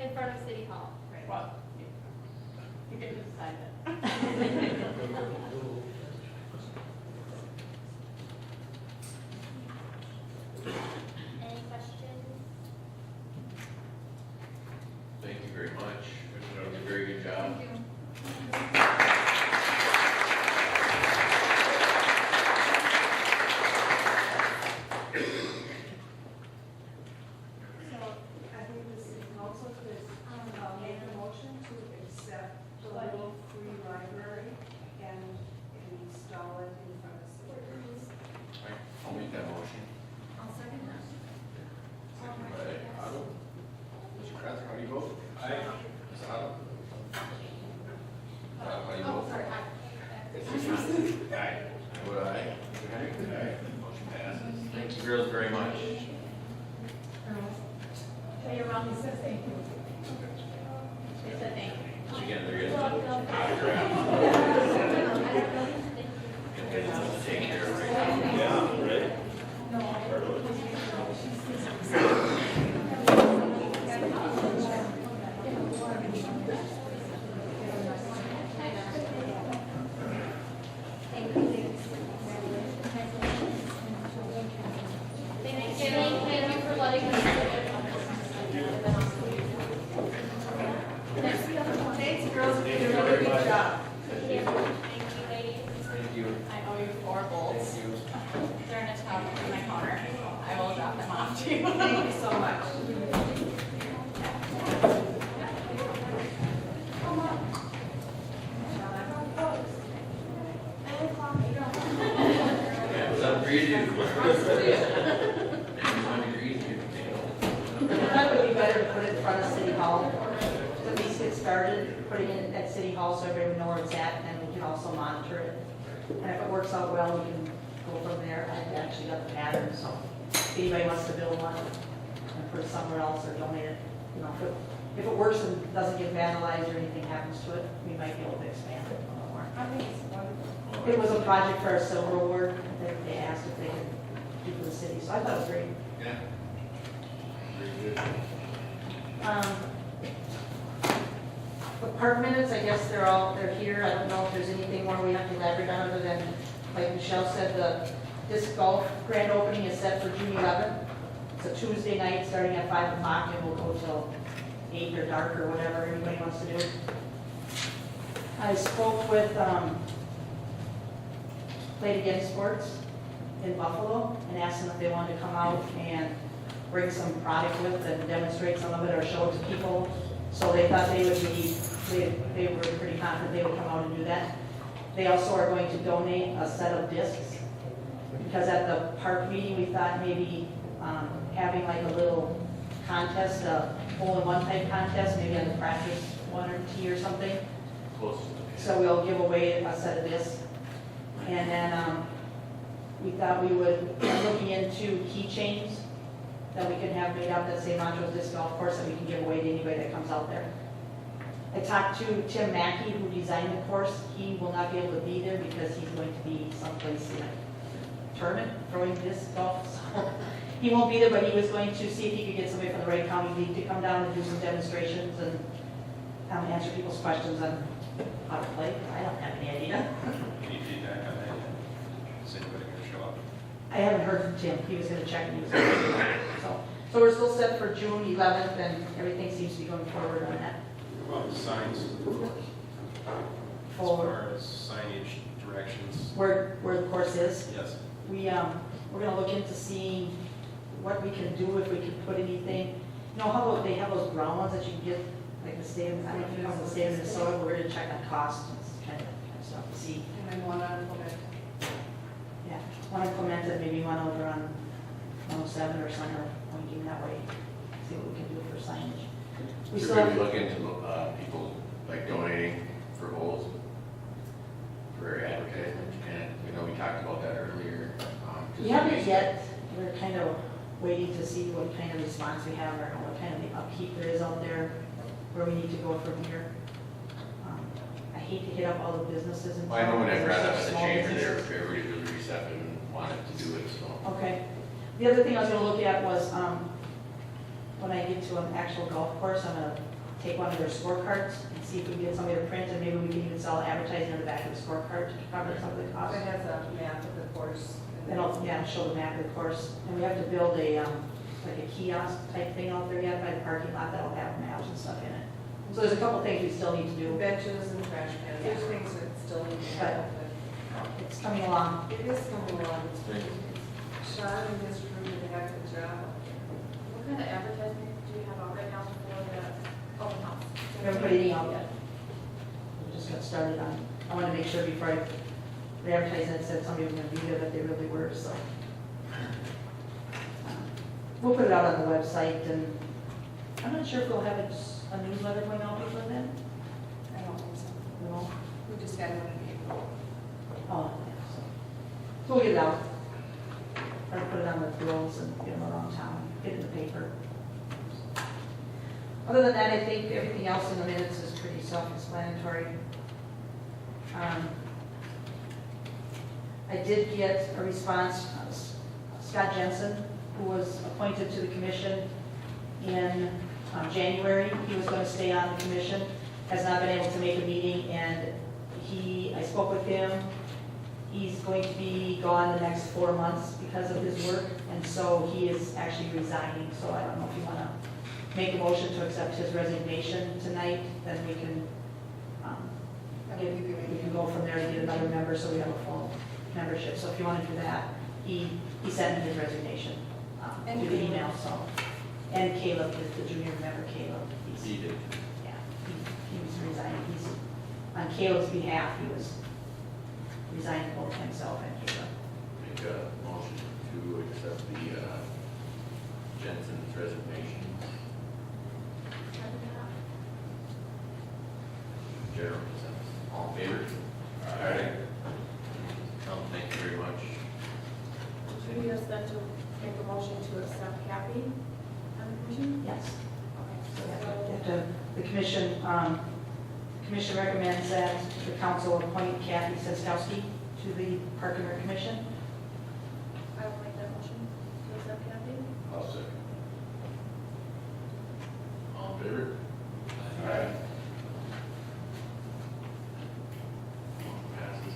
In front of City Hall. Well, you can decide that. Any questions? Thank you very much. You did a very good job. Thank you. So I think the city council could make a motion to accept the little free library and install it in front of city. I'll make that motion. I'll second that. Second by Otto. Mr. Kratzer, how do you vote? Aye. Ms. Otto? How do you vote? Sorry, Aye. I vote aye. Mr. Henry? Aye. Motion passes. Thank you girls very much. Tell your mom he says thank you. They said thank you. So again, there is an autograph. To take care of right now. Yeah, right? Thank you for letting us. Thanks, girls, you did a really good job. Thank you, ladies. Thank you. I owe you 4 bolts. Thank you. They're in a tub in my counter. I will drop them off to you. Thank you so much. Yeah, it's up for you to do. 21 degrees here today. I thought it would be better to put it in front of City Hall, to at least get started, putting it at City Hall so everyone knows where it's at, and then we can also monitor it. And if it works out well, we can go from there. I've actually got the pattern, so if anybody wants to build one and put it somewhere else or donate it, you know, if it works and doesn't get vandalized or anything happens to it, we might be able to expand it a little more. I think it's wonderful. It was a project for our silver award, they asked if they could do for the city, so I thought it was great. Yeah. Very good. The park minutes, I guess they're here. I don't know if there's anything more we have to elaborate on other than, like Michelle said, the disc golf grand opening is set for June 11th. It's a Tuesday night, starting at 5 o'clock, and we'll go till 8 or dark or whatever anybody wants to do. I spoke with Play It Again Sports in Buffalo and asked them if they wanted to come out and bring some product with and demonstrate some of it or show it to people. So they thought they would be, they were pretty confident they would come out and do that. They also are going to donate a set of discs, because at the park meeting, we thought maybe having like a little contest, a hole-in-one type contest, maybe on the practice one or tee or something. Close. So we'll give away a set of discs. And then we thought we would, looking into keychains that we can have made up that say Montrose Disc Golf Course that we can give away to anybody that comes out there. I talked to Tim Mackey, who designed the course. He will not be able to be there because he's going to be someplace in a tournament throwing disc golf. So he won't be there, but he was going to see if he could get somebody from the Wright County League to come down and do some demonstrations. And answer people's questions on how to play. I don't have any idea. Any feedback on that yet? Is anybody going to show up? I haven't heard from Tim. He was gonna check and he was gonna, so we're still set for June 11th and everything seems to be going forward on that. What about the signs? As far as signage directions? Where the course is. Yes. We're gonna look into seeing what we can do, if we can put anything. You know how they have those brown ones that you can get, like the state of, I don't know if you know the state of Minnesota, we're gonna check on cost and kind of stuff to see. And then one on Clement. Yeah, one in Clement and maybe one over on 107 or somewhere, pointing that way, see what we can do for signage. We Should still we have, look into people like donating for holes for advertisement? And, you know, we talked about that earlier. we haven't yet, we're kind of waiting to see what kind of response we have or what kind of upkeep there is out there, where we need to go from here. I hate to hit up all the businesses and. Well, I know when I because brought they're up such at the small chamber, businesses. everybody was really receptive and wanted to do it, so. Okay. The other thing I was gonna look at was, when I get to an actual golf course, I'm gonna take one of their scorecards and see if we can get somebody to print, and maybe we can even sell advertising on the back of the scorecard to cover some of the costs. It has a map of the course. And I'll, yeah, show the map of the course. And we have to build a, like a kiosk type thing out there yet by the parking lot that'll have maps and stuff in it. So there's a couple things we still need to do. Benches and trash cans, there's things that still need to happen. It's coming along. It is coming along, it's pretty, Sean and his crew did a heck of a job. What kind of advertising do you have out right now for the open house? We haven't put anything out yet. We just got started on, I wanted to make sure before I re-advertise it, said somebody was gonna be there, that they really were, so. We'll put it out on the website, and I'm not sure if we'll have a newsletter going out before then. I don't think so. No? We just had one in April. Oh, yeah, so we'll get it out. Or put it on the bills and get them around town, get it in the paper. Other than that, I think everything else in the minutes is pretty self-explanatory. I did get a response, Scott Jensen, who was appointed to the commission in January. He was going to stay on the commission, has not been able to make a meeting, and I spoke with him. He's going to be gone the next 4 months because of his work, and so he is actually resigning. So I don't know if you want to make a motion to accept his resignation tonight, then we can go from there and get another member so we have a full membership. So if you want to do that, he sent me his resignation through the email, so. And Caleb, the junior member, Caleb. He did. Yeah, he was resigning. On Caleb's behalf, he was resigning both himself and Caleb. Make a motion to accept the Jensen's resignation. General consensus. All in favor? Aye. Thank you very much. Should we just then to make a motion to accept Kathy on the commission? Yes. Okay. So the commission recommends that the council appoint Kathy Seskowski to the Park and Rec Commission. I will make that motion to accept Kathy. I'll second. All in favor? Aye. Passes.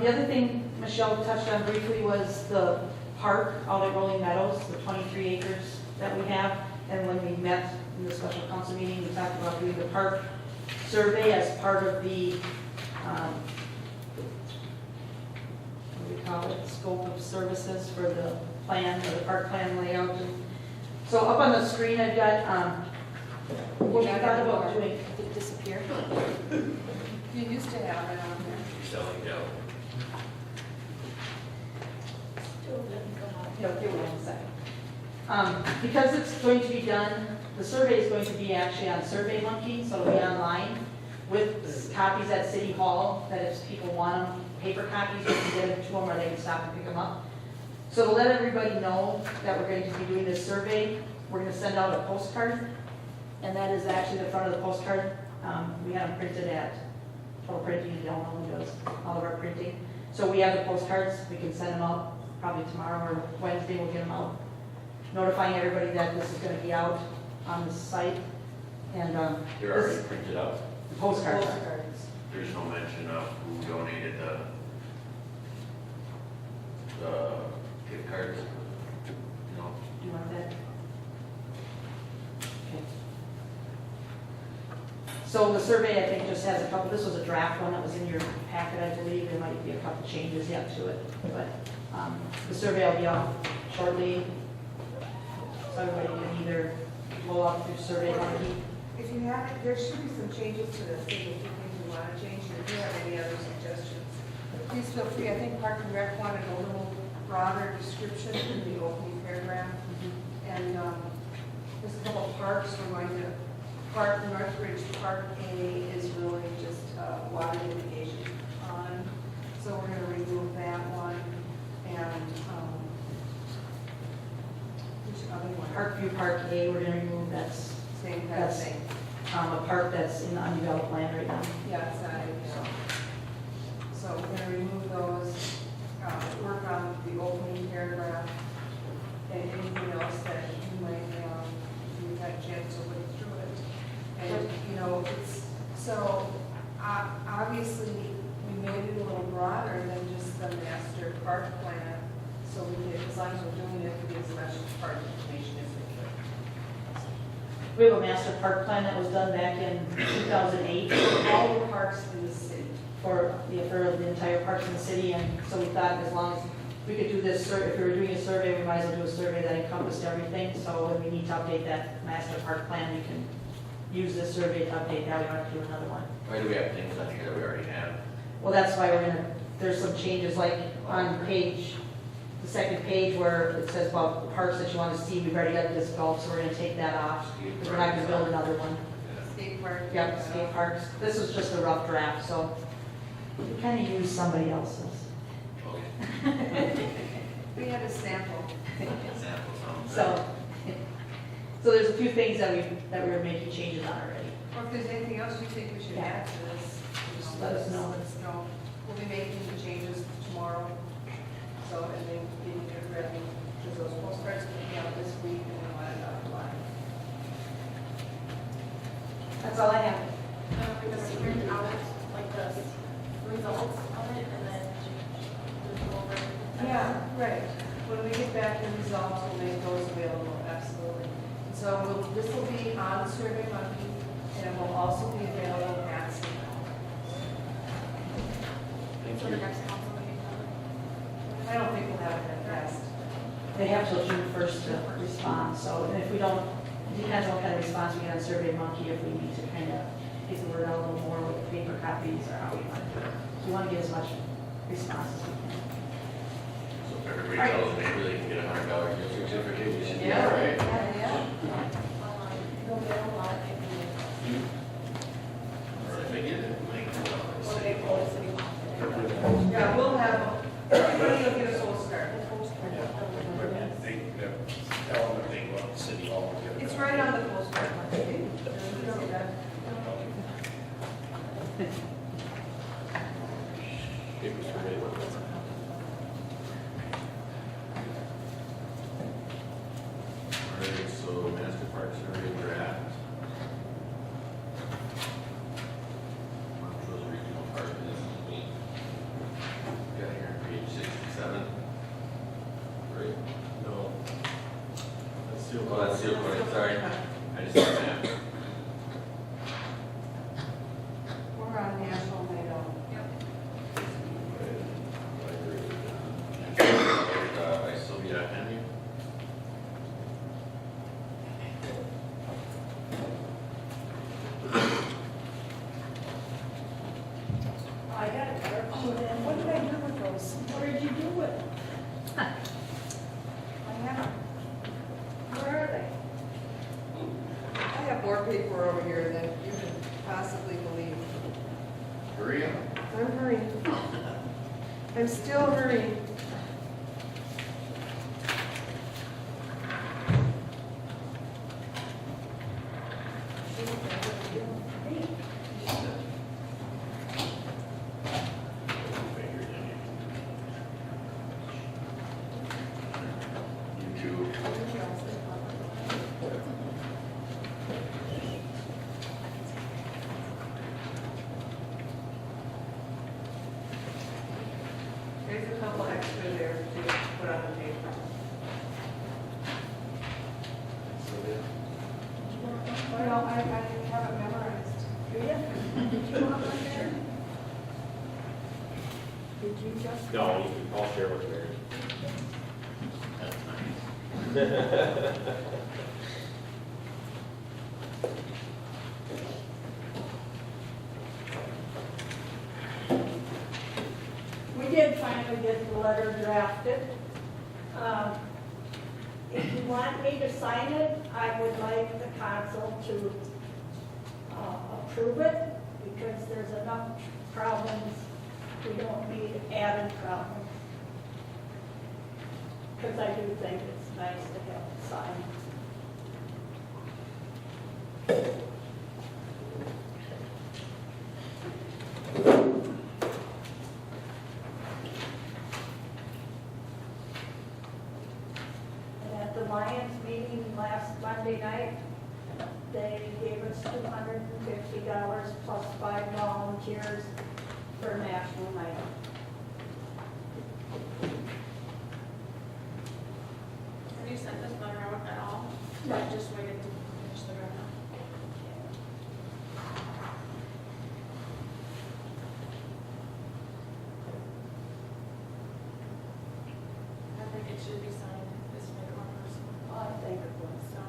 The other thing Michelle touched on briefly was the park out at Rolling Meadows, the 23 acres that we have. And when we met in the special council meeting, we talked about doing the park survey as part of the, what do we call it, scope of services for the plan, or the park plan layout. So up on the screen, I've got, what we thought about doing. Did it disappear? You used to have it on there. Selling down. Give it 1 second. Because it's going to be done, the survey is going to be actually on SurveyMonkey, so it'll be online with copies at City Hall, that if people want them, paper copies, we can get them to them or they can stop and pick them up. So to let everybody know that we're going to be doing this survey, we're going to send out a postcard, and that is actually the front of the postcard. We have them printed at Total Printing in Delano, who does all of our printing. So we have the postcards, we can send them out probably tomorrow or Wednesday, we'll get them out, notifying everybody that this is going to be out on the site. And They're already printed up. the postcards are. Postcards. There's no mention of who donated the gift cards. No. Do you want that? Okay. So the survey, I think, just has a couple, this was a draft one that was in your packet, I believe. There might be a couple changes yet to it. But the survey will be out shortly. So everybody can either blow up through survey monkey. If you have, there should be some changes to this, if you think you want to change, or if you have any other suggestions, please feel free. I think Park and Rec wanted a little broader description in the opening paragraph. And there's a couple of parks, reminded, Park, Northbridge Park A is really just water mitigation pond. So we're going to remove that one. And which other one? Parkview Park A, we're gonna remove, that's, Same kind of that's thing. a park that's in the undeveloped land right now. Yeah, it's not, so we're gonna remove those, work on the opening paragraph, and anything else that you might, you've had a chance to look through it. And, you know, it's, so, obviously, we made it a little broader than just the master park plan, so we can, as long as we're doing it, we get as much park information as we can. We have a master park plan that was done back in 2008 For all the parks in the city. for the entire parks in the city, and so we thought as long as we could do this, if we were doing a survey, we might as well do a survey that encompassed everything, so when we need to update that master park plan, we can use this survey to update that, we don't have to do another one. Why do we have things on here that we already have? Well, that's why we're gonna, there's some changes, like on page, the second page where it says about the parks that you want to see, we've already got disc golf, so we're gonna take that off, because we're not gonna build another one. Skate park. Yep, skate parks, this was just a rough draft, so we kind of used somebody else's. Okay. We had a sample. So, so there's a few things that we were making changes on already. Or if there's anything else you think we should add to this, Just let us know. Let us know. We'll be making the changes tomorrow, so, and then getting it ready, because those postcards will be out this week, and then we'll let it out live. That's all I have. We're gonna print out like the results of it and then just go over it. Yeah, right. When we get back the results, we'll make those available, absolutely. So this will be on Survey Monkey, and it will also be available at City Hall. So the next council meeting. I don't think we'll have it that fast. They have till June 1st to respond, so, and if we don't, it depends on what kind of response we get on Survey Monkey, if we need to kind of get the word out a little more with paper copies or how we want to do it. So we want to get as much response as we can. So if everybody tells me they can get $100 gift certificate, you should be all Yeah, right. yeah. You'll get a lot of information. Or if they get it, like, Or they go to city hall. Yeah, we'll have, everybody will get a postcard. They, tell them that they go up to City Hall and get it. It's right on the postcard. You don't see that? Papers for me. All right, so master park survey draft. Montrose Regional Park is me. Got here on page 67. Right? No. That's the Oh, that's the old one, sorry. I just saw that. We're on National Night Out. By Sylvia Henry. I got it. Oh, then what did I do with those? Where did you do it? I have, where are they? I have more paper over here than you can possibly believe. Hurry up. I'm hurrying. I'm still hurrying. You too. There's a couple extra there to put on the paper. Well, I didn't have it memorized. Do you? Did you want one there? Did you just? No, I'll share with Mary. That's nice. We did finally get the letter drafted. If you want me to sign it, I would like the council to approve it, because there's enough problems, we don't need added problems. Because I do think it's nice to have it signed. And at the Lions meeting last Monday night, they gave us $250 plus 5 volunteers for National Night Out. Have you sent this letter out at all? No. I just waited to finish the letter. I think it should be signed this way, one person. I think it was. So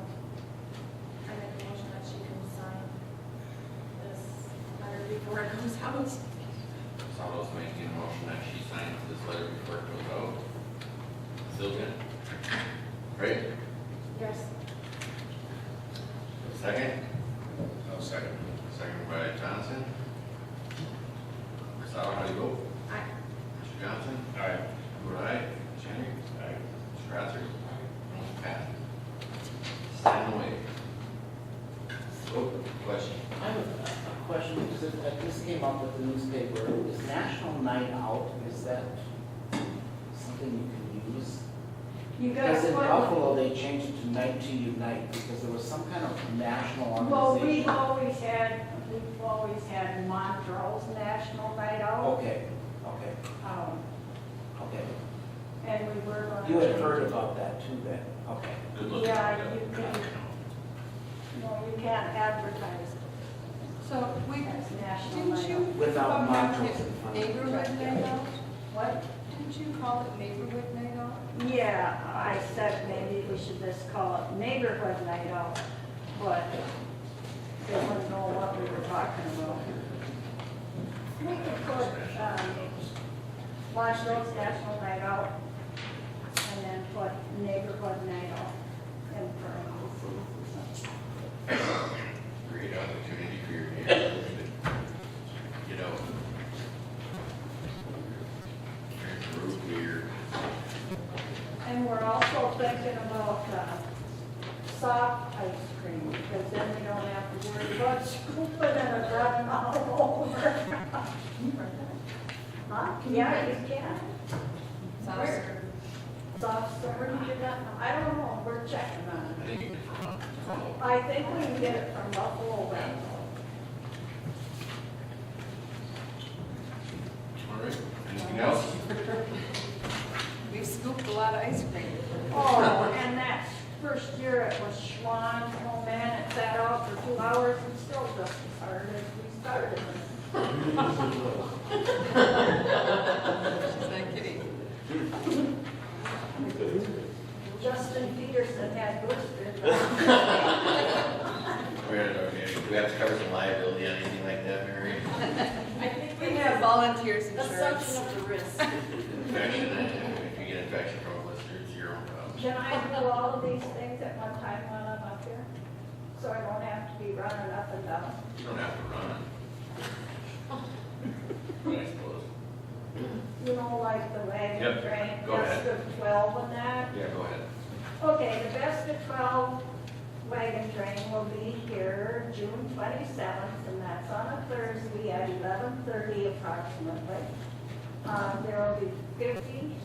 I make a motion that she can sign this letter before it comes out. Solo's making a motion that she signs this letter before it goes out. Sylvia? Right? Yes. Second? No, second. Second by Johnson. Salo, how do you vote? Aye. Mr. Johnson? Aye. Vote aye. Mr. Henry? Aye. Mr. Ratzer? Motion passed. Sign away. Oh, question. I have a question, because this came up with the newspaper. Is National Night Out, is that something you can use? You got Because in one. Buffalo, they changed it to Night to Unite, because there was some kind of national Well, organization. we've always had Montrose National Night Out. Okay, Um, okay. And we were going to. You had heard about that too then, okay. Good looking. Yeah, you can, no, you can't advertise So we, as National didn't Night you? Out. Without come back Montrose with in front of it. Neighborhood night out? What? Didn't you call it neighborhood night out? Yeah, I said maybe we should just call it Neighborhood Night Out, but they wouldn't know what we were talking about. We could put, Montrose National Night Out, and then put Neighborhood Night Out in parentheses or something. Great opportunity for your neighborhood to get out. Improve your And we're also thinking about soft ice cream, because then we don't have to worry about scooping and it running all over. Huh? Yeah, you can. Soft serve. Soft serve, you got, I don't know, we're checking on I think you get from it. I think we can get it from Buffalo Wild. All right, anything else? We've scooped a lot of ice cream. Oh, and that first year it was Schwan, oh man, it sat out for 2 hours and still just as hard as we started. She's not kidding. Justin Peterson had blisters. Okay, do we have to cover some liability on anything like that, Mary? I think we have volunteers insurance. Assumption of the risk. Infection, if you get infection from a blister, it's your own problem. Can I do all of these things at one time while I'm up here? So I don't have to be running up and down? You don't have to run. But I suppose. You know, like the wagon Yep, train, go best ahead. of 12 and that? Yeah, go ahead. Okay, the best of 12 wagon train will be here June 27th, and that's on a Thursday at 11:30 approximately. There will be 50